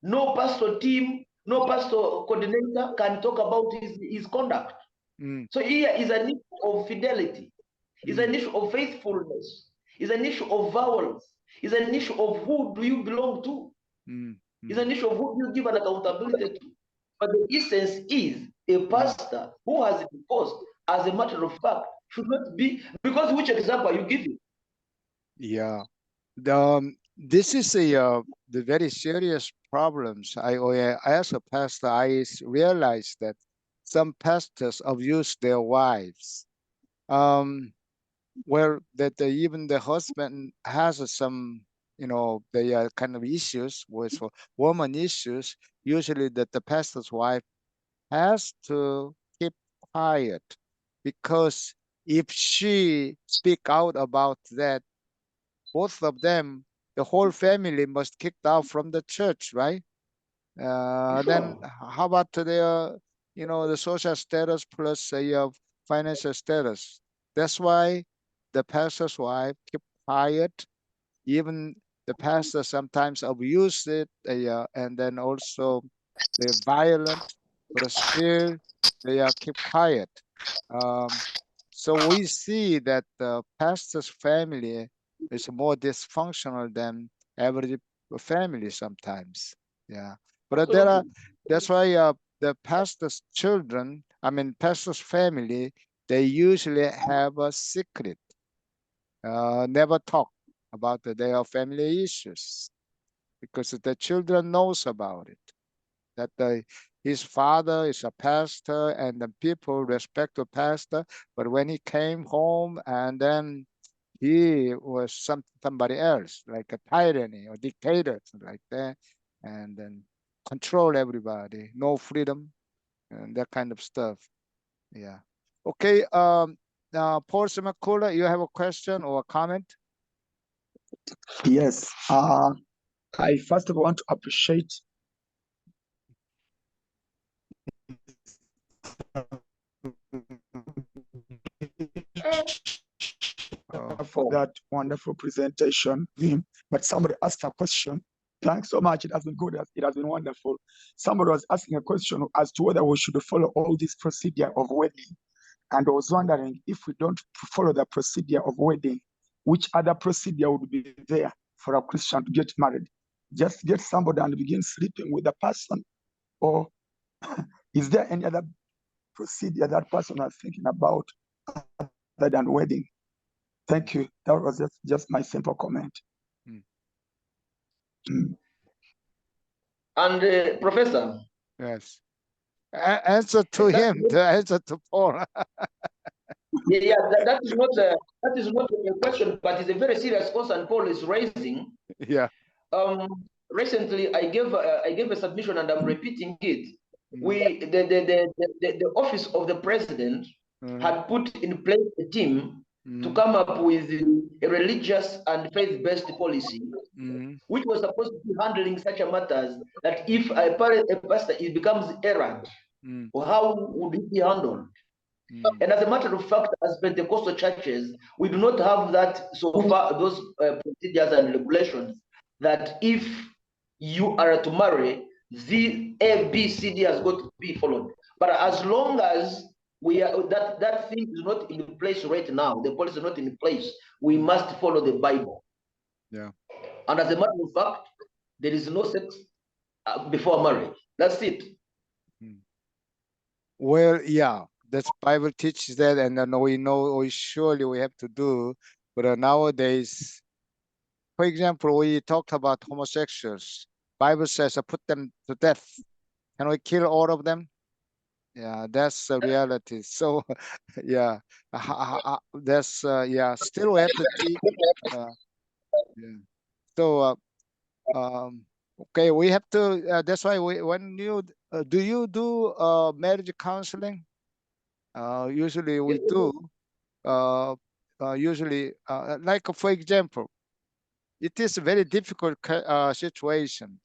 No pastor team, no pastor coordinator can talk about his conduct. So here is an issue of fidelity, is an issue of faithfulness, is an issue of vows, is an issue of who do you belong to, is an issue of who do you give an accountability to. But the essence is a pastor who has divorced, as a matter of fact, should not be, because which example are you giving? Yeah, this is the very serious problems. As a pastor, I realized that some pastors abuse their wives. Where that even the husband has some, the kind of issues with woman issues. Usually, that the pastor's wife has to keep quiet, because if she speak out about that, both of them, the whole family must kicked out from the church, right? Then how about their, the social status plus financial status? That's why the pastor's wife keep quiet. Even the pastor sometimes abuse it, and then also they're violent, but still they keep quiet. So we see that the pastor's family is more dysfunctional than average family sometimes. Yeah, but that's why the pastor's children, pastor's family, they usually have a secret, never talk about their family issues, because the children knows about it, that his father is a pastor and the people respect the pastor, but when he came home and then he was somebody else, like a tyranny or dictator, something like that, and then control everybody, no freedom, and that kind of stuff. Yeah. Okay. Now, Paul Semakula, you have a question or a comment? Yes. I first of all want to appreciate for that wonderful presentation. But somebody asked a question. Thanks so much. It has been good. It has been wonderful. Somebody was asking a question as to whether we should follow all this procedure of wedding. And I was wondering, if we don't follow the procedure of wedding, which other procedure would be there for a Christian to get married? Just get somebody and begin sleeping with the person? Or is there any other procedure that person was thinking about other than wedding? Thank you. That was just my simple comment. And Professor? Yes. Answer to him, the answer to Paul. Yeah, that is not a question, but it's a very serious concern Paul is raising. Yeah. Recently, I gave a submission, and I'm repeating it. The office of the president had put in place a team to come up with a religious and faith-based policy which was supposed to be handling such a matters, that if a pastor it becomes errant, how would it be handled? And as a matter of fact, as Pentecostal churches, we do not have that so far, those procedures and regulations, that if you are to marry, the A, B, C, D has got to be followed. But as long as we are that thing is not in place right now, the policy is not in place, we must follow the Bible. Yeah. And as a matter of fact, there is no sex before marriage. That's it. Well, yeah, that's Bible teaches that, and then we know surely we have to do. But nowadays, for example, we talked about homosexuals. Bible says, put them to death. Can we kill all of them? Yeah, that's the reality. So, yeah, that's yeah. Still, we have to teach. Yeah. So, okay, we have to. That's why when you do you do marriage counseling? Usually we do. Usually, like for example, it is a very difficult situation.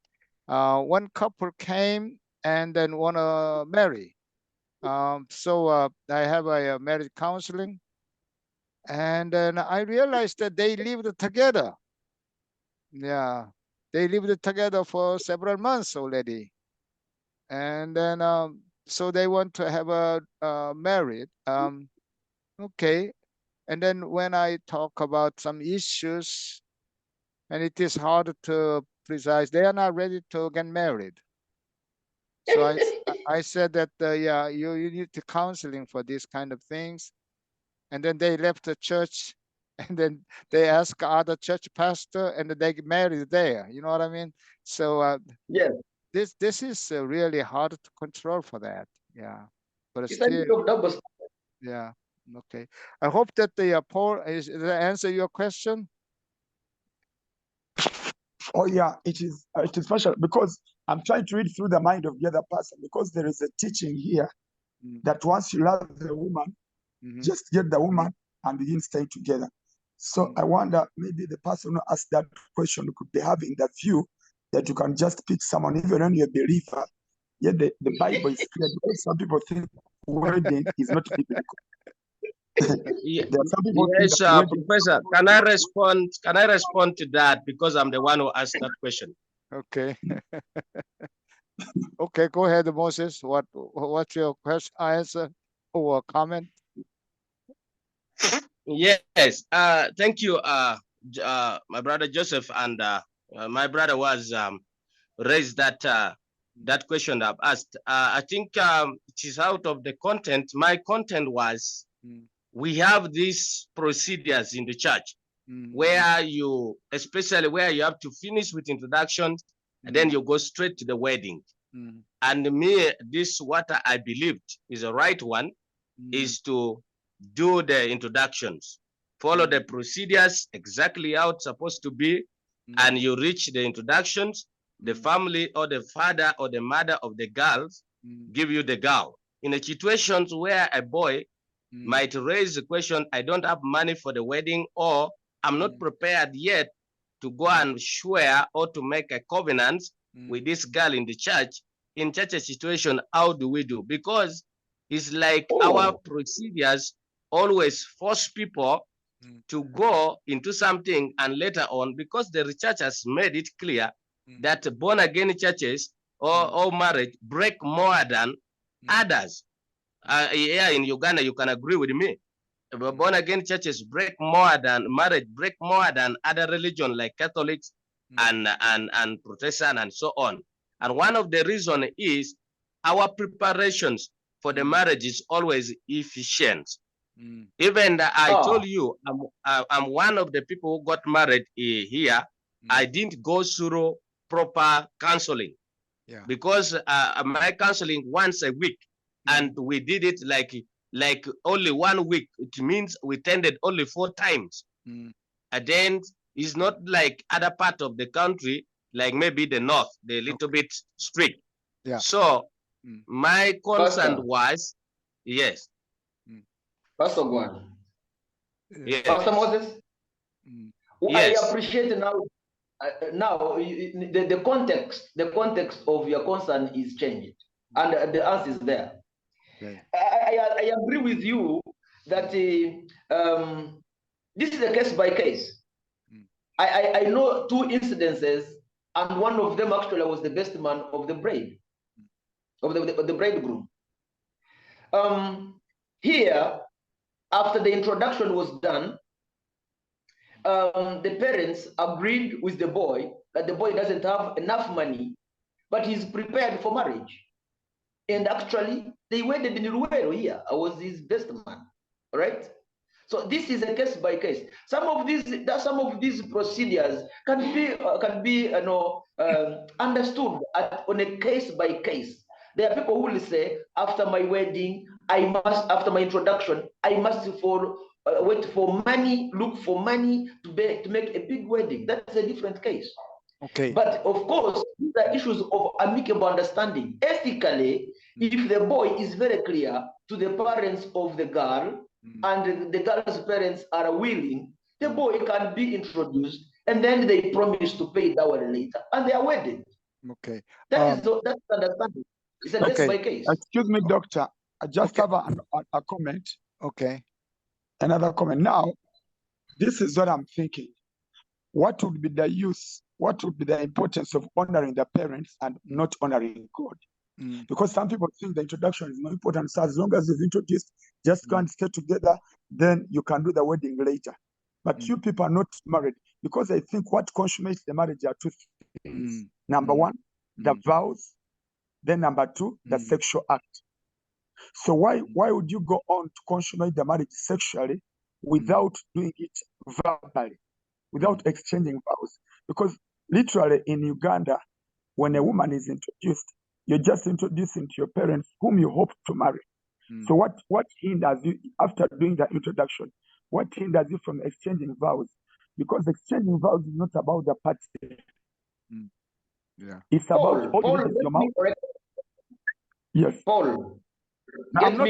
One couple came and then want to marry. So I have a marriage counseling, and then I realized that they lived together. Yeah, they lived together for several months already, and then so they want to have a married. Okay, and then when I talk about some issues, and it is hard to precise, they are not ready to get married. So I said that yeah, you need to counseling for these kind of things. And then they left the church, and then they ask other church pastor, and they get married there. You know what I mean? So yeah, this is really hard to control for that. Yeah, but it's still, double. Yeah. Okay. I hope that the Paul is that answer your question. Oh yeah, it is special because I'm trying to read through the mind of the other person, because there is a teaching here that once you love the woman, just get the woman and begin staying together. So I wonder, maybe the person who asked that question could be having that view that you can just pick someone even when you're a believer. Yet the Bible is clear, because some people think wedding is not biblical. Yes, Professor, can I respond? Can I respond to that, because I'm the one who asked that question? Okay. Okay, go ahead, Moses. What's your question, answer, or comment? Yes. Thank you, my brother Joseph, and my brother was raised that that question I've asked. I think it is out of the content. My content was we have these procedures in the church where you, especially where you have to finish with introductions and then you go straight to the wedding. And me, this what I believed is the right one is to do the introductions, follow the procedures exactly how it's supposed to be, and you reach the introductions, the family or the father or the mother of the girls give you the girl. In a situations where a boy might raise the question, I don't have money for the wedding, or I'm not prepared yet to go and swear or to make a covenant with this girl in the church. In such a situation, how do we do? Because it's like our procedures always force people to go into something, and later on, because the church has made it clear that born again churches or marriage break more than others. Yeah, in Uganda, you can agree with me. Born again churches break more than marriage, break more than other religions like Catholics and Protestant and so on. And one of the reasons is our preparations for the marriage is always efficient. Even I told you, I'm one of the people who got married here. I didn't go through proper counseling because my counseling once a week, and we did it like only 1 week. It means we attended only 4 times. And then it's not like other part of the country, like maybe the north, they're a little bit strict. So my concern was, yes. Pastor one. Yes. Pastor Moses. Yes. I appreciate now now the context of your concern is changed, and the answer is there. Okay. I agree with you that this is a case by case. I know two incidences, and one of them actually was the best man of the bride, of the bridegroom. Here, after the introduction was done, the parents agreed with the boy that the boy doesn't have enough money, but he's prepared for marriage. And actually, they wedded in Ruero here. I was his best man, right? So this is a case by case. Some of these procedures can be understood on a case by case. There are people who will say, after my wedding, after my introduction, I must wait for money, look for money to make a big wedding. That's a different case. Okay. But of course, these are issues of amicable understanding. Ethically, if the boy is very clear to the parents of the girl, and the girl's parents are willing, the boy can be introduced, and then they promise to pay dowry later, and they are wedded. Okay. That's understanding. It's a case by case. Excuse me, doctor. I just have a comment. Okay. Another comment. Now, this is what I'm thinking. What would be the use? What would be the importance of honoring the parents and not honoring God? Because some people think the introduction is not important. So as long as it's introduced, just go and stay together, then you can do the wedding later. But you people are not married, because I think what consummates the marriage are two things. Number one, the vows. Then number two, the sexual act. So why would you go on to consummate the marriage sexually without doing it verbally, without exchanging vows? Because literally in Uganda, when a woman is introduced, you're just introducing to your parents whom you hope to marry. So what hinders you after doing the introduction? What hinders you from exchanging vows? Because exchanging vows is not about the party. Yeah. It's about Paul, your mouth. Yes. Paul, I'm not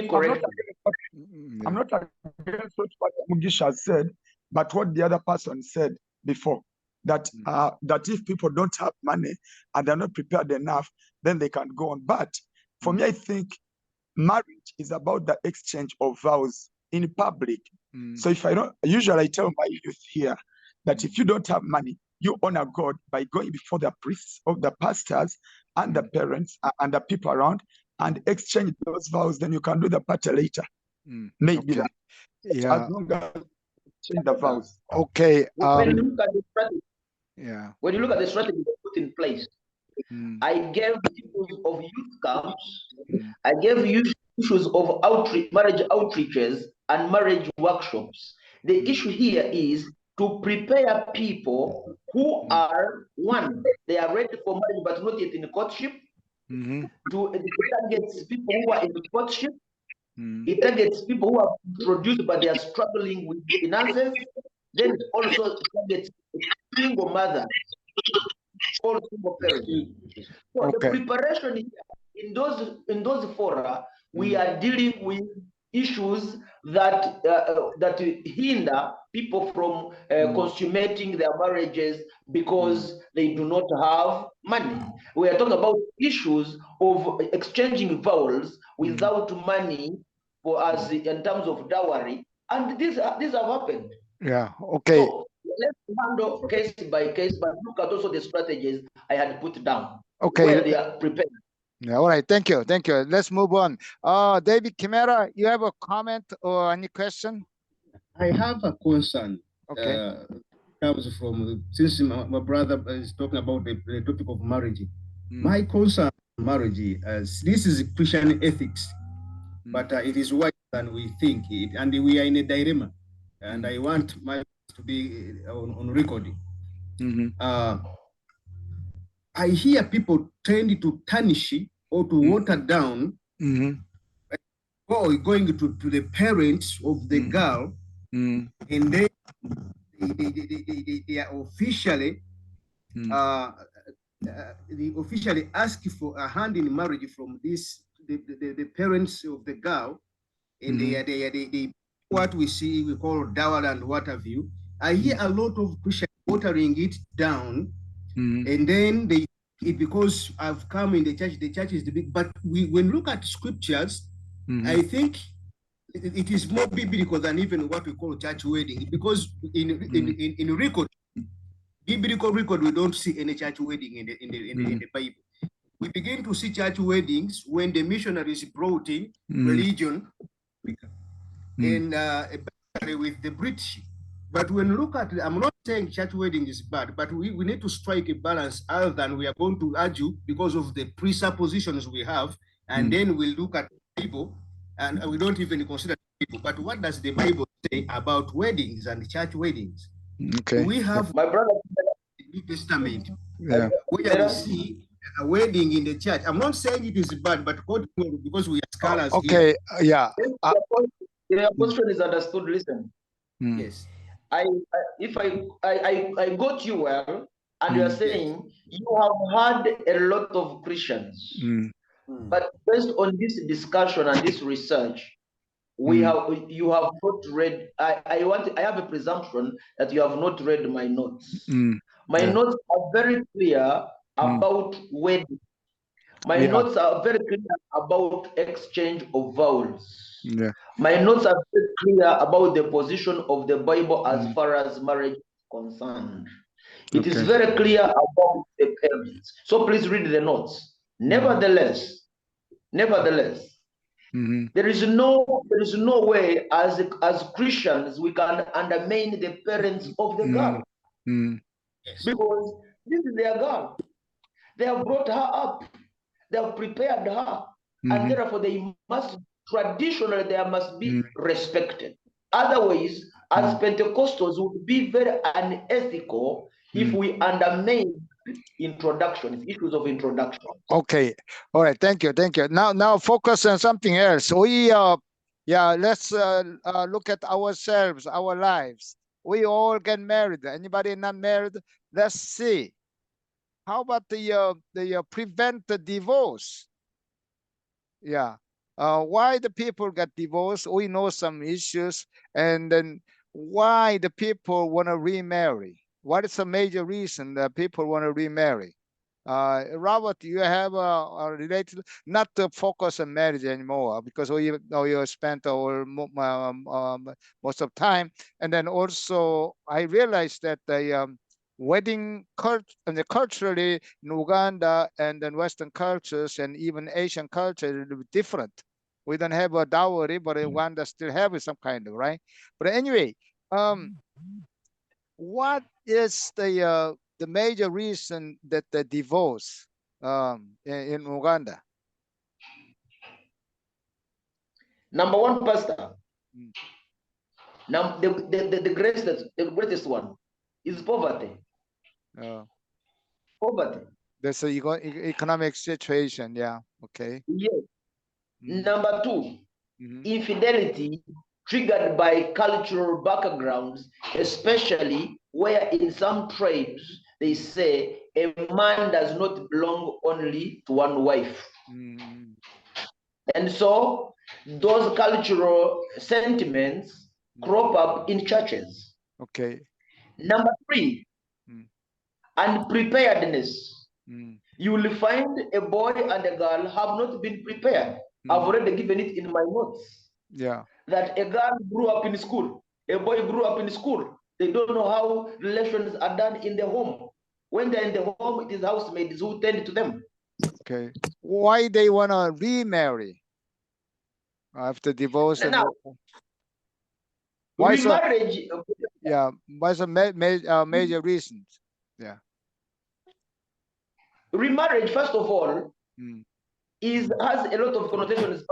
against what Mugisha has said, but what the other person said before, that that if people don't have money and they're not prepared enough, then they can go on. But for me, I think marriage is about the exchange of vows in public. So if I don't, usually I tell my youth here that if you don't have money, you honor God by going before the priests, of the pastors and the parents and the people around and exchange those vows. Then you can do the party later. Maybe that. Yeah. As long as you change the vows. Okay. When you look at the strategy, yeah. When you look at the strategy they put in place, I gave issues of youth camps, I gave issues of marriage outreaches and marriage workshops. The issue here is to prepare people who are, one, they are ready for marriage but not yet in courtship. It targets people who are in courtship. It targets people who are introduced but they are struggling with finances. Then it also targets single mothers, all single parents. So the preparation in those fora, we are dealing with issues that that hinder people from consummating their marriages because they do not have money. We are talking about issues of exchanging vows without money for us in terms of dowry, and these have happened. Yeah. Okay. So let's handle case by case, but look at also the strategies I had put down. Okay. Where they are prepared. Yeah, all right. Thank you. Thank you. Let's move on. David Kimera, you have a comment or any question? I have a concern. Okay. Comes from, since my brother is talking about the topic of marriage. My concern on marriage is this is Christian ethics, but it is wider than we think it, and we are in a dilemma. And I want my to be on recording. I hear people tend to tarnish or to water down or going to the parents of the girl, and they are officially they officially ask for a hand in marriage from the parents of the girl, and they what we call dowry and what have you. I hear a lot of Christian watering it down, and then because I've come in the church is the big. But when we look at scriptures, I think it is more biblical than even what we call church wedding, because in record, biblical record, we don't see any church wedding in the Bible. We begin to see church weddings when the missionaries brought in religion and with the British. But when you look at, I'm not saying church wedding is bad, but we need to strike a balance, other than we are going to argue because of the presuppositions we have, and then we look at people and we don't even consider people. But what does the Bible say about weddings and church weddings? Okay. We have, my brother, the New Testament, yeah, where we see a wedding in the church. I'm not saying it is bad, but because we are scholars. okay, here. Your question is understood. Listen. Yes. If I got you well, and you are saying you have had a lot of Christians, but based on this discussion and this research, you have not read. I have a presumption that you have not read my notes. My notes are very clear about wedding. My notes are very clear about exchange of vows. My notes are very clear about the position of the Bible as far as marriage is concerned. It is very clear about the parents. So please read the notes. Nevertheless, there is no way as Christians we can undermine the parents of the girl. Because this is their girl. They have brought her up. They have prepared her. And therefore they must, traditionally, they must be respected. Otherwise, as Pentecostals would be very unethical if we undermine introductions, issues of introduction. Okay. All right. Thank you. Now focus on something else. We let's look at ourselves, our lives. We all get married. Anybody not married? Let's see. How about the prevent the divorce? Yeah. Why the people get divorced? We know some issues, and then why the people want to remarry? What is the major reason that people want to remarry? Robert, you have a related, not to focus on marriage anymore, because we know you spent our most of time, and then also I realized that the wedding culturally in Uganda and then Western cultures and even Asian culture is different. We don't have a dowry, but Uganda still have some kind of, right? But anyway, what is the major reason that the divorce in Uganda? Number one, Pastor. Now the greatest one is poverty. Poverty. That's an economic situation. Yeah. Okay. Yes. Number two, infidelity triggered by cultural backgrounds, especially where in some tribes they say a man does not belong only to one wife. And so those cultural sentiments crop up in churches. Okay. Number three, unpreparedness. You will find a boy and a girl have not been prepared. I've already given it in my notes. Yeah. That a girl grew up in school, a boy grew up in school. They don't know how relations are done in the home. When they're in the home, it is housemaids who tend to them. Okay. Why they want to remarry after divorce? Now, why remarriage? Yeah. What's the major reasons? Yeah. Remarriage, first of all, has a lot of connotations.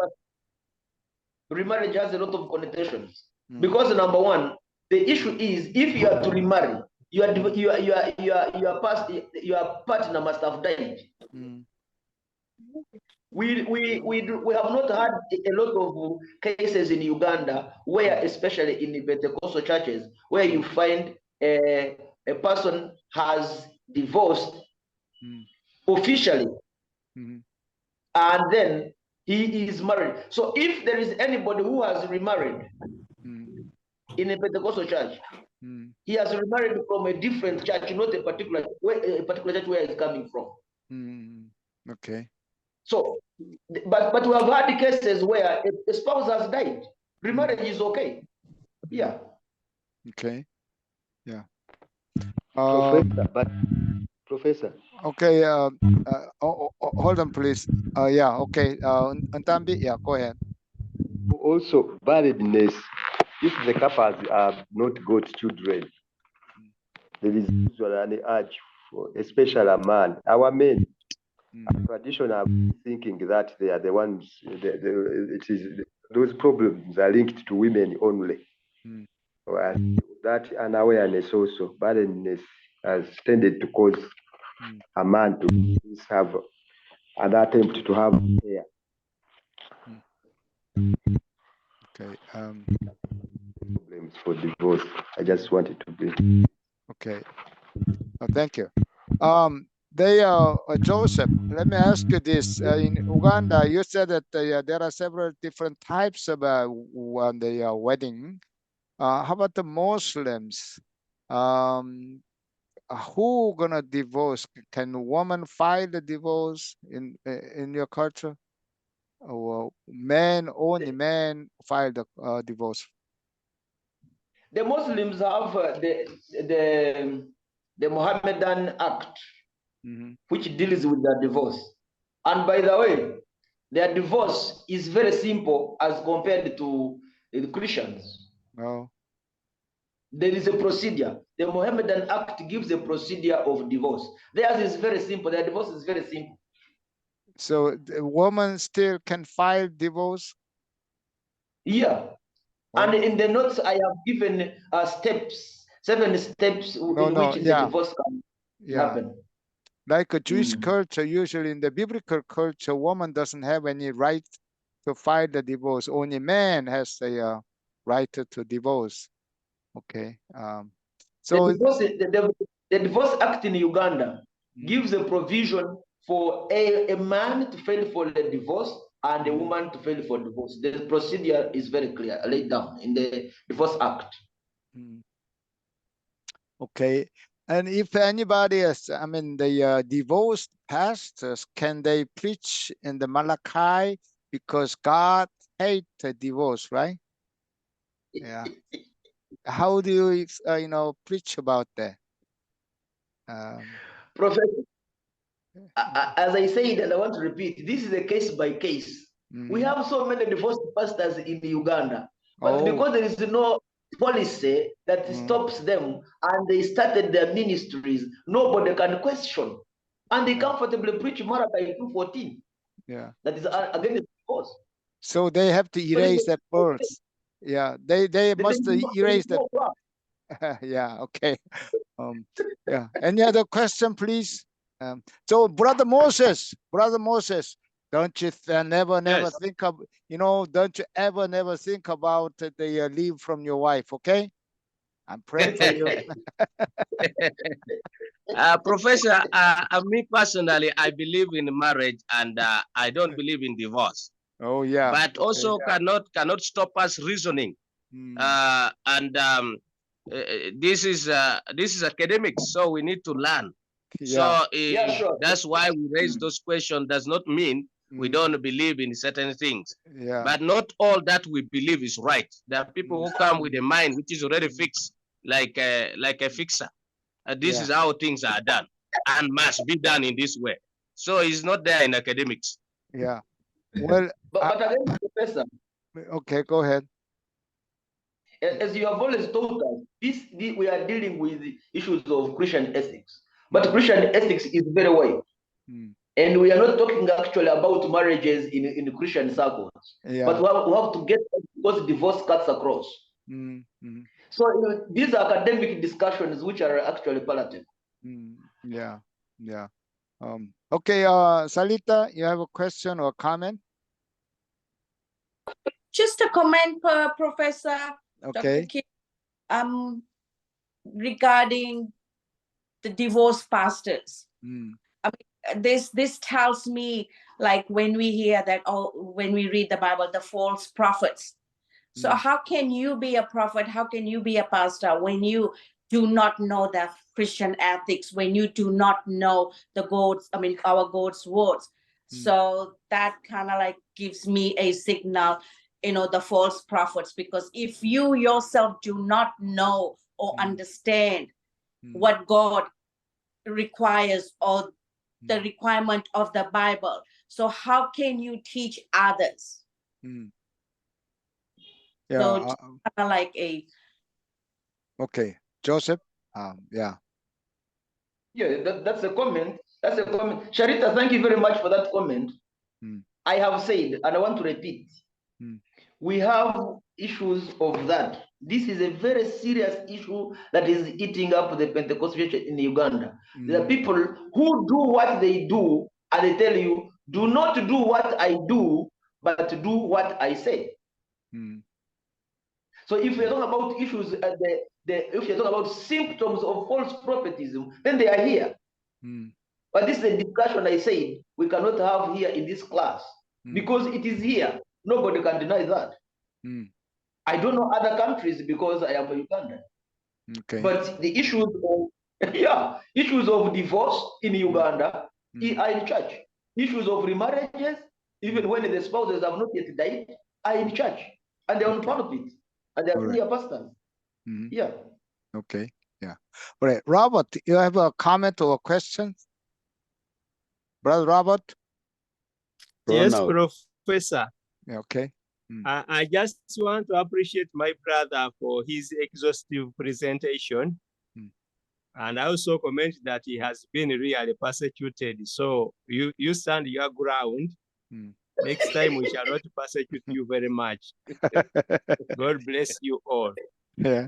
Remarriage has a lot of connotations because number one, the issue is if you are to remarry, your partner must have died. We have not had a lot of cases in Uganda where, especially in the Pentecostal churches, where you find a person has divorced officially, and then he is married. So if there is anybody who has remarried in a Pentecostal church, He has remarried from a different church, not a particular church where he's coming from. Okay. So, but we have had cases where a spouse has died. Remarriage is okay. Yeah. Okay. Yeah. Professor. Okay. Hold on, please. Yeah. Okay. Ntambi, yeah. Go ahead. Also, marriedness. If the couples have not got children, there is usually an urge for, especially a man. Our men are traditionally thinking that they are the ones. Those problems are linked to women only. That unawareness also, barrenness has tended to cause a man to have an attempt to have hair. Okay. Problems for divorce. I just wanted to bring. Okay. Thank you. Joseph, let me ask you this. In Uganda, you said that there are several different types of the wedding. How about the Muslims? Who gonna divorce? Can a woman file the divorce in your culture? Or only men file the divorce? The Muslims have the Mohammedan Act, which deals with their divorce. And by the way, their divorce is very simple as compared to the Christians. Oh. There is a procedure. The Mohammedan Act gives a procedure of divorce. Theirs is very simple. Their divorce is very simple. So the woman still can file divorce? Yeah. And in the notes, I have given steps, 7 steps in which the divorce can happen. Like a Jewish culture, usually in the biblical culture, woman doesn't have any right to file the divorce. Only man has a right to divorce. Okay. So the Divorce Act in Uganda gives a provision for a man to file for the divorce and a woman to file for divorce. The procedure is very clear, laid down in the Divorce Act. Okay. And if anybody is, the divorced pastors, can they preach in the Malachi because God hates divorce, right? Yeah. How do you, preach about that? Professor, as I said, and I want to repeat, this is a case by case. We have so many divorced pastors in Uganda, but because there is no policy that stops them and they started their ministries, nobody can question. And they comfortably preach Malachi 2:14. Yeah. That is against divorce. So they have to erase that verse. Yeah, they must erase that. Yeah, okay. Yeah. Any other question, please? So Brother Moses, don't you never think of, don't you ever never think about the leave from your wife, okay? I'm praying for you. Professor, me personally, I believe in marriage and I don't believe in divorce. Oh yeah. But also cannot stop us reasoning. This is academics, so we need to learn. Yeah. So that's why we raise those questions. Does not mean we don't believe in certain things. Yeah. But not all that we believe is right. There are people who come with a mind which is already fixed, like a fixer. This is how things are done and must be done in this way. So it's not there in academics. Yeah. Well, but again, Professor. Okay, go ahead. As you have always told us, we are dealing with issues of Christian ethics. But Christian ethics is very wide. And we are not talking actually about marriages in Christian circles. Yeah. But we have to get, because divorce cuts across. So these are academic discussions which are actually palatable. Yeah, yeah. Okay, Salita, you have a question or comment? Just a comment, Professor. Okay. Dr. Kim, regarding the divorced pastors. I mean, this tells me, like when we hear that, when we read the Bible, the false prophets. So how can you be a prophet? How can you be a pastor when you do not know the Christian ethics, when you do not know the God's, I mean, our God's words? So that kind of like gives me a signal, you know, the false prophets, because if you yourself do not know or understand what God requires or the requirement of the Bible, so how can you teach others? Yeah. So kind of like a. Okay, Joseph. Yeah. Yeah, that's a comment. That's a comment. Sharita, thank you very much for that comment. I have said, and I want to repeat, we have issues of that. This is a very serious issue that is eating up the Pentecostal church in Uganda. There are people who do what they do, and they tell you, do not do what I do, but do what I say. So if we're talking about issues, if you're talking about symptoms of false prophetism, then they are here. But this is a discussion I said we cannot have here in this class because it is here. Nobody can deny that. I don't know other countries because I am a Ugandan. Okay. But the issues of issues of divorce in Uganda are in church. Issues of remarriages, even when the spouses have not yet died, are in church. And they're on pulpit. And they're clear pastors. Yeah. Okay. Yeah. All right. Robert, you have a comment or a question? Brother Robert? Yes, Professor. Yeah, okay. I just want to appreciate my brother for his exhaustive presentation. And I also comment that he has been really persecuted. So you stand your ground. Next time we shall not persecute you very much. God bless you all. Yeah.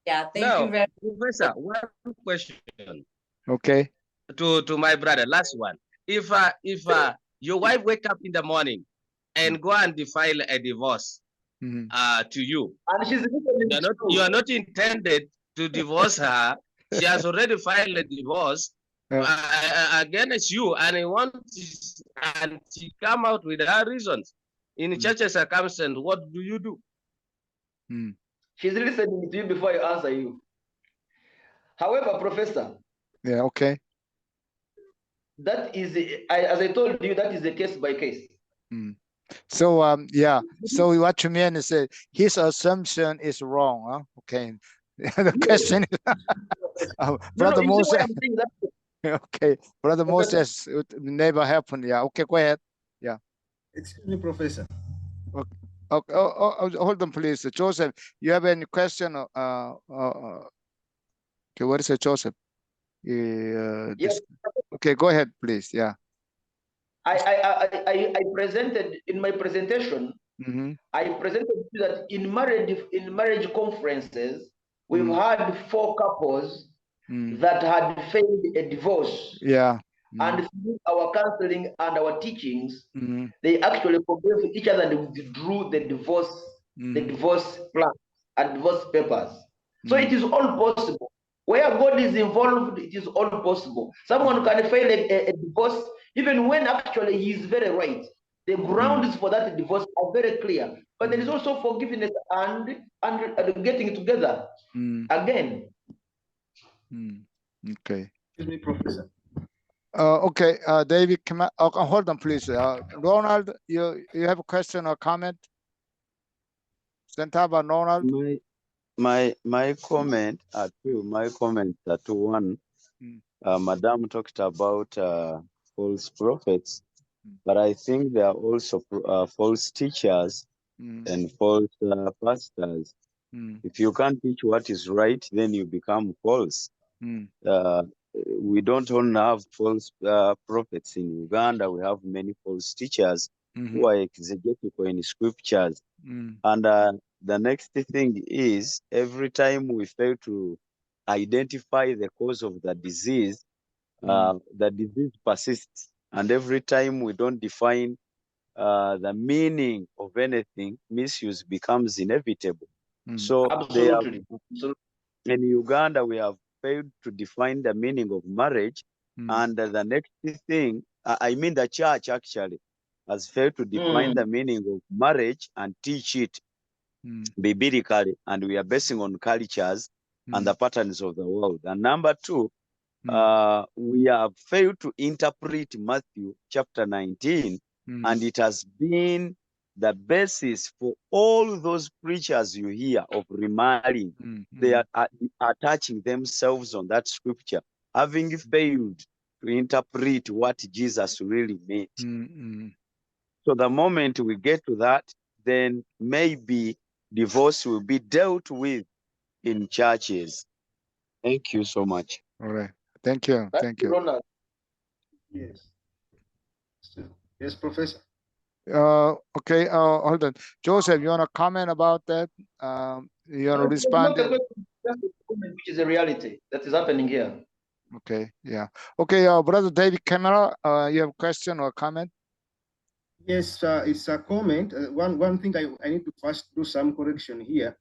Yeah, thank you very much. Professor, one question. Okay. To my brother, last one. If your wife wake up in the morning and go and file a divorce to you, and she's you are not intended to divorce her. She has already filed a divorce against you, and she come out with her reasons. In such a circumstance, what do you do? She's listening to you before I answer you. However, Professor. Yeah, okay. That is, as I told you, that is a case by case. So, yeah. So what you mean is that his assumption is wrong. Huh? Okay. The question is, Brother Moses. Okay, Brother Moses, it never happened. Yeah. Okay, go ahead. Yeah. Excuse me, Professor. Okay. Hold on, please. Joseph, you have any question? Okay, what is it, Joseph? Yes. Okay, go ahead, please. Yeah. I presented in my presentation. I presented that in marriage conferences, we've had 4 couples that had failed a divorce. Yeah. And through our counseling and our teachings, they actually forgave each other and withdrew the divorce plan and divorce papers. So it is all possible. Where God is involved, it is all possible. Someone can fail a divorce even when actually he is very right. The grounds for that divorce are very clear. But there is also forgiveness and getting together again. Okay. Excuse me, Professor. Okay, David, come on. Hold on, please. Ronald, you have a question or comment? Sentaba, Ronald. My comment are two. My comments are to one. Madam talked about false prophets, but I think there are also false teachers and false pastors. If you can't teach what is right, then you become false. We don't only have false prophets in Uganda. We have many false teachers who are exegetical in scriptures. And the next thing is, every time we fail to identify the cause of the disease persists. And every time we don't define the meaning of anything, misuse becomes inevitable. So Absolutely. In Uganda, we have failed to define the meaning of marriage. And the next thing, I mean the church actually, has failed to define the meaning of marriage and teach it biblically, and we are basing on cultures and the patterns of the world. And number two, we have failed to interpret Matthew chapter 19, and it has been the basis for all those preachers you hear of remarrying. They are attaching themselves on that scripture, having failed to interpret what Jesus really meant. So the moment we get to that, then maybe divorce will be dealt with in churches. Thank you so much. All right. Thank you. Thank you. Ronald. Yes. Yes, Professor. Okay. Hold on. Joseph, you want to comment about that? You want to respond? Not a question, just a comment, which is a reality that is happening here. Okay. Yeah. Okay. Brother David Camera, you have a question or comment? Yes, it's a comment. One thing I need to first do some correction here.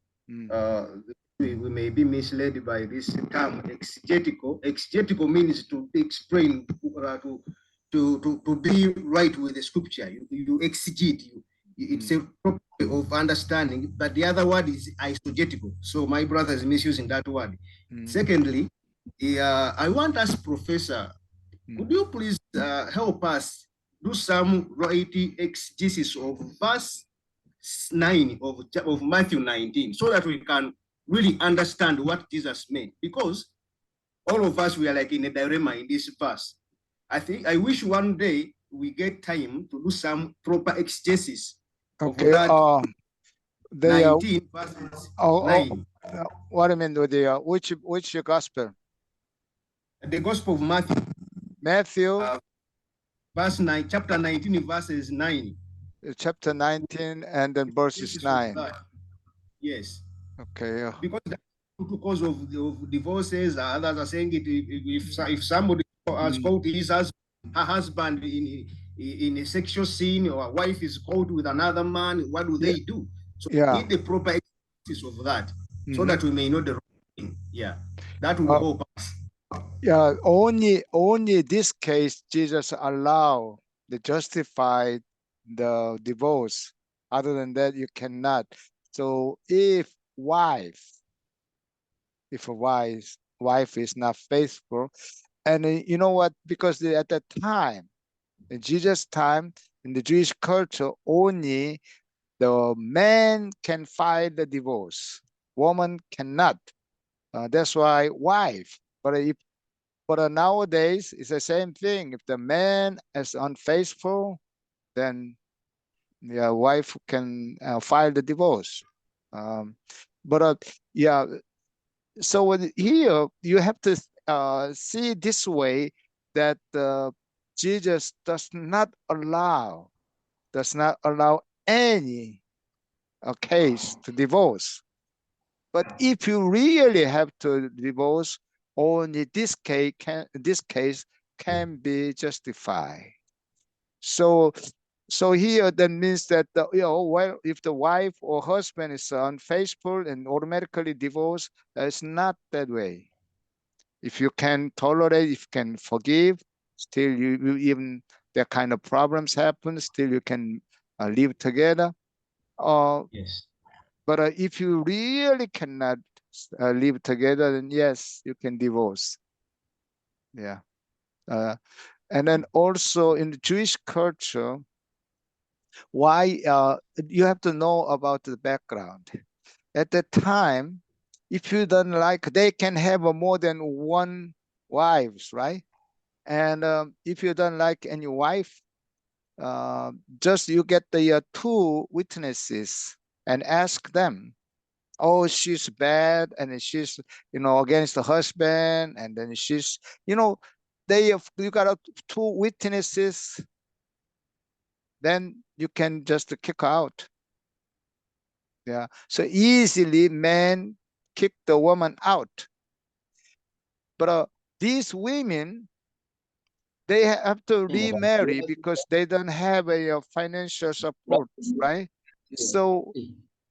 We may be misled by this term exegetical. Exegetical means to explain, to be right with the scripture. You exegete. It's a proper way of understanding. But the other word is eisegetical. So my brother is misusing that word. Secondly, I want us, Professor, could you please help us do some right exegesis of verse 9 of Matthew 19, so that we can really understand what Jesus meant? Because all of us, we are like in a dilemma in this verse. I wish one day we get time to do some proper exegesis of that 19 verses 9. What do you mean with the which gospel? The Gospel of Matthew. Matthew. Verse 9, chapter 19, verses 9. Chapter 19 and then verses 9. Yes. Okay. Because of divorces, others are saying it. If somebody has caught her husband in a sexual sin, or a wife is caught with another man, what do they do? So we need the proper exercise of that, so that we may know the wrong thing. Yeah, that will help us. Yeah, only this case Jesus allow the justify the divorce. Other than that, you cannot. So if a wife is not faithful, and you know what? Because at that time, in Jesus' time, in the Jewish culture, only the man can file the divorce. Woman cannot. That's why wife. But nowadays, it's the same thing. If the man is unfaithful, then the wife can file the divorce. Yeah, so here you have to see this way, that Jesus does not allow any case to divorce. But if you really have to divorce, only this case can be justified. So here that means that well, if the wife or husband is unfaithful and automatically divorced, it's not that way. If you can tolerate, if you can forgive, still you even that kind of problems happen, still you can live together. Yes. But if you really cannot live together, then yes, you can divorce. Yeah. And then also in the Jewish culture, why you have to know about the background. At the time, if you don't like, they can have more than one wives, right? And if you don't like any wife, just you get the two witnesses and ask them, oh, she's bad, and she's, against the husband, and then she's, you got two witnesses, then you can just kick out. Yeah, so easily men kick the woman out. But these women, they have to remarry because they don't have a financial support, right? So,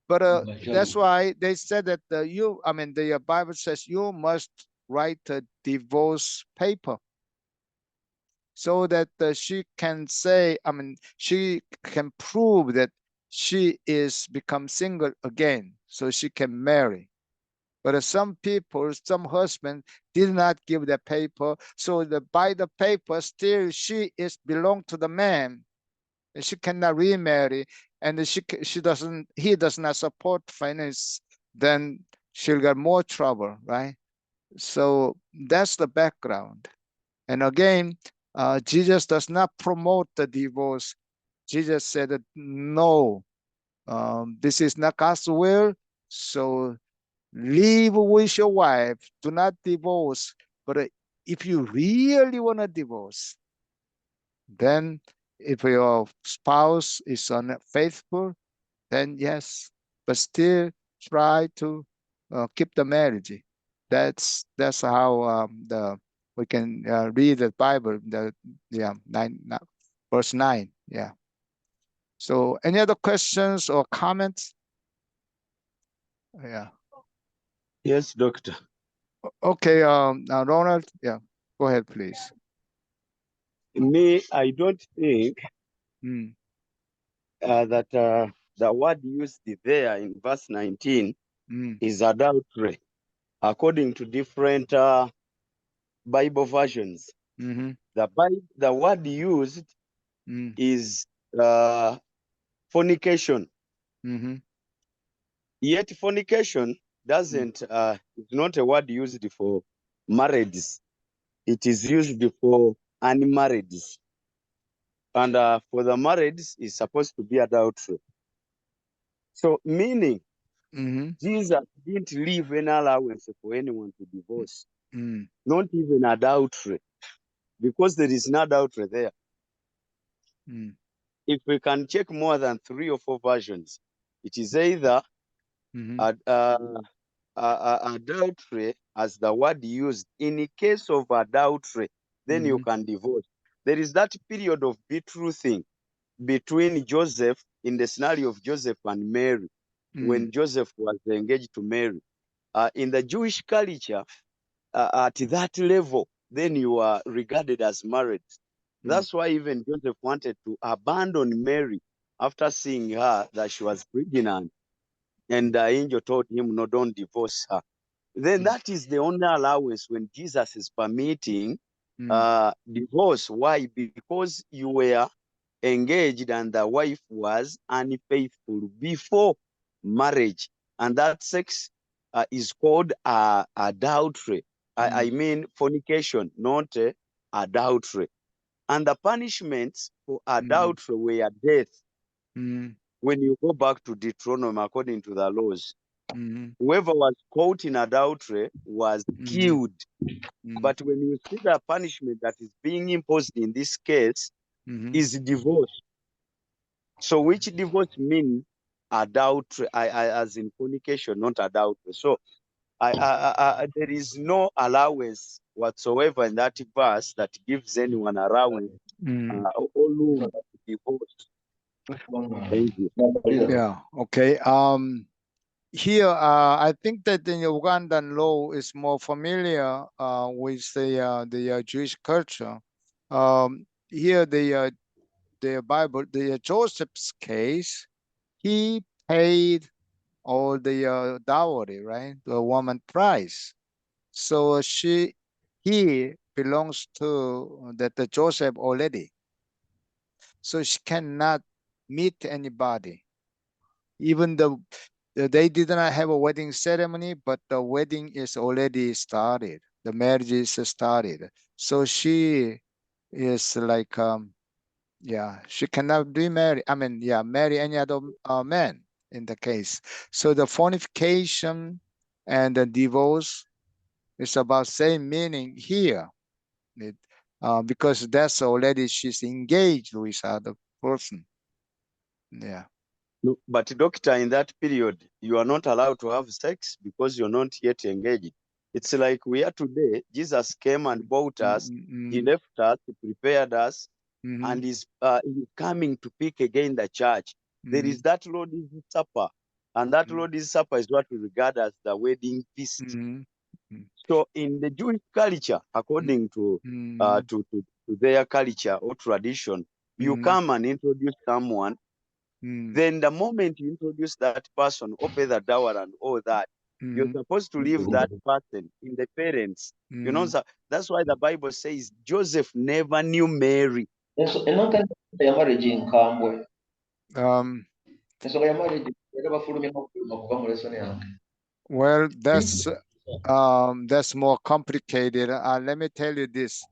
but that's why they said that the Bible says you must write a divorce paper. so that she can say, I mean, she can prove that she is become single again, so she can marry. But some people, some husbands did not give the paper, so by the paper, still she is belong to the man. And she cannot remarry, and he does not support finance, then she'll get more trouble, right? So that's the background. And again, Jesus does not promote the divorce. Jesus said that no, this is not God's will. So live with your wife. Do not divorce. But if you really want to divorce, then if your spouse is unfaithful, then yes, but still try to keep the marriage. That's how we can read the Bible. Verse 9. Yeah. So any other questions or comments? Yeah. Yes, Doctor. Okay, Ronald, yeah, go ahead, please. Me, I don't think that the word used there in verse 19 is adultery, according to different Bible versions. The word used is fornication. Yet fornication doesn't it's not a word used for marriages. It is used for unmarrieds. And for the marrieds is supposed to be adultery. So meaning Jesus didn't leave any allowance for anyone to divorce, not even adultery, because there is no adultery there. If we can check more than 3 or 4 versions, it is either adultery as the word used. In case of adultery, then you can divorce. There is that period of betrothing between Joseph, in the scenario of Joseph and Mary, when Joseph was engaged to Mary. In the Jewish culture, at that level, then you are regarded as married. That's why even Joseph wanted to abandon Mary after seeing her that she was pregnant. And the angel told him, no, don't divorce her. Then that is the only allowance when Jesus is permitting divorce. Why? Because you were engaged and the wife was unfaithful before marriage. And that sex is called adultery. I mean fornication, not adultery. And the punishments for adultery were death. When you go back to Deuteronomy, according to the laws, whoever was caught in adultery was killed. But when you see the punishment that is being imposed in this case is divorce. So which divorce means adultery, as in fornication, not adultery. So there is no allowance whatsoever in that verse that gives anyone allowance or room to divorce. Thank you. Yeah. Okay. Here, I think that the Ugandan law is more familiar with the Jewish culture. Here, the Bible, the Joseph's case, he paid all the dowry, right? The woman price. So he belongs to the Joseph already. So she cannot meet anybody. Even though they did not have a wedding ceremony, but the wedding is already started. The marriage is started. So she is like, yeah, she cannot remarry. I mean, yeah, marry any other man in the case. So the fornication and the divorce is about same meaning here. Because that's already she's engaged with other person. Yeah. No, but doctor, in that period, you are not allowed to have sex because you're not yet engaged. It's like we are today. Jesus came and bought us. He left us, he prepared us, and he's coming to pick again the church. There is that Lord's Supper, and that Lord's Supper is what we regard as the wedding feast. So in the Jewish culture, according to their culture or tradition, you come and introduce someone. Then the moment you introduce that person, or pay the dower and all that, you're supposed to leave that person in the parents. You know, so that's why the Bible says Joseph never knew Mary. Marriage in Kambwe. Well, that's more complicated. Let me tell you this.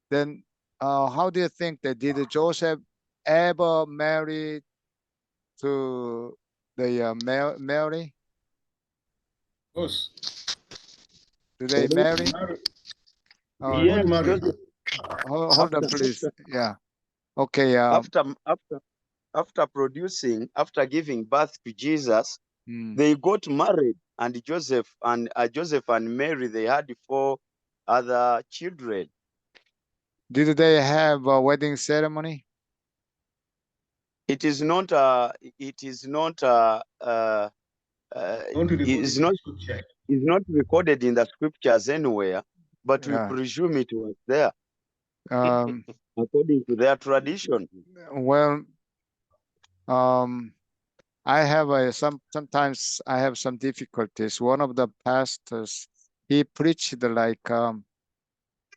Then, how do you think that did Joseph ever marry to the Mary? Of course. Did they marry? Yes, Joseph. Hold on, please. Yeah. Okay. After giving birth to Jesus, they got married, and Joseph and Mary, they had 4 other children. Did they have a wedding ceremony? It is not recorded in the scriptures anywhere, but we presume it was there. According to their tradition. Well, I have sometimes I have some difficulties. One of the pastors, he preached like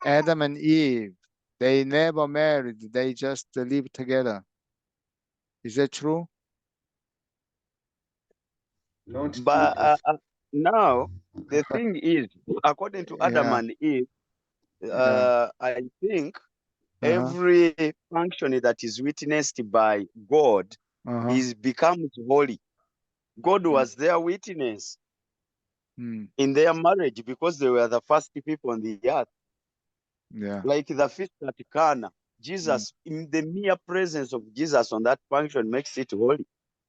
Adam and Eve. They never married. They just lived together. Is that true? But now the thing is, according to Adam and Eve, I think every function that is witnessed by God becomes holy. God was their witness in their marriage because they were the first people on the earth. Yeah. Like the feast at Cana, Jesus, in the mere presence of Jesus on that function makes it holy.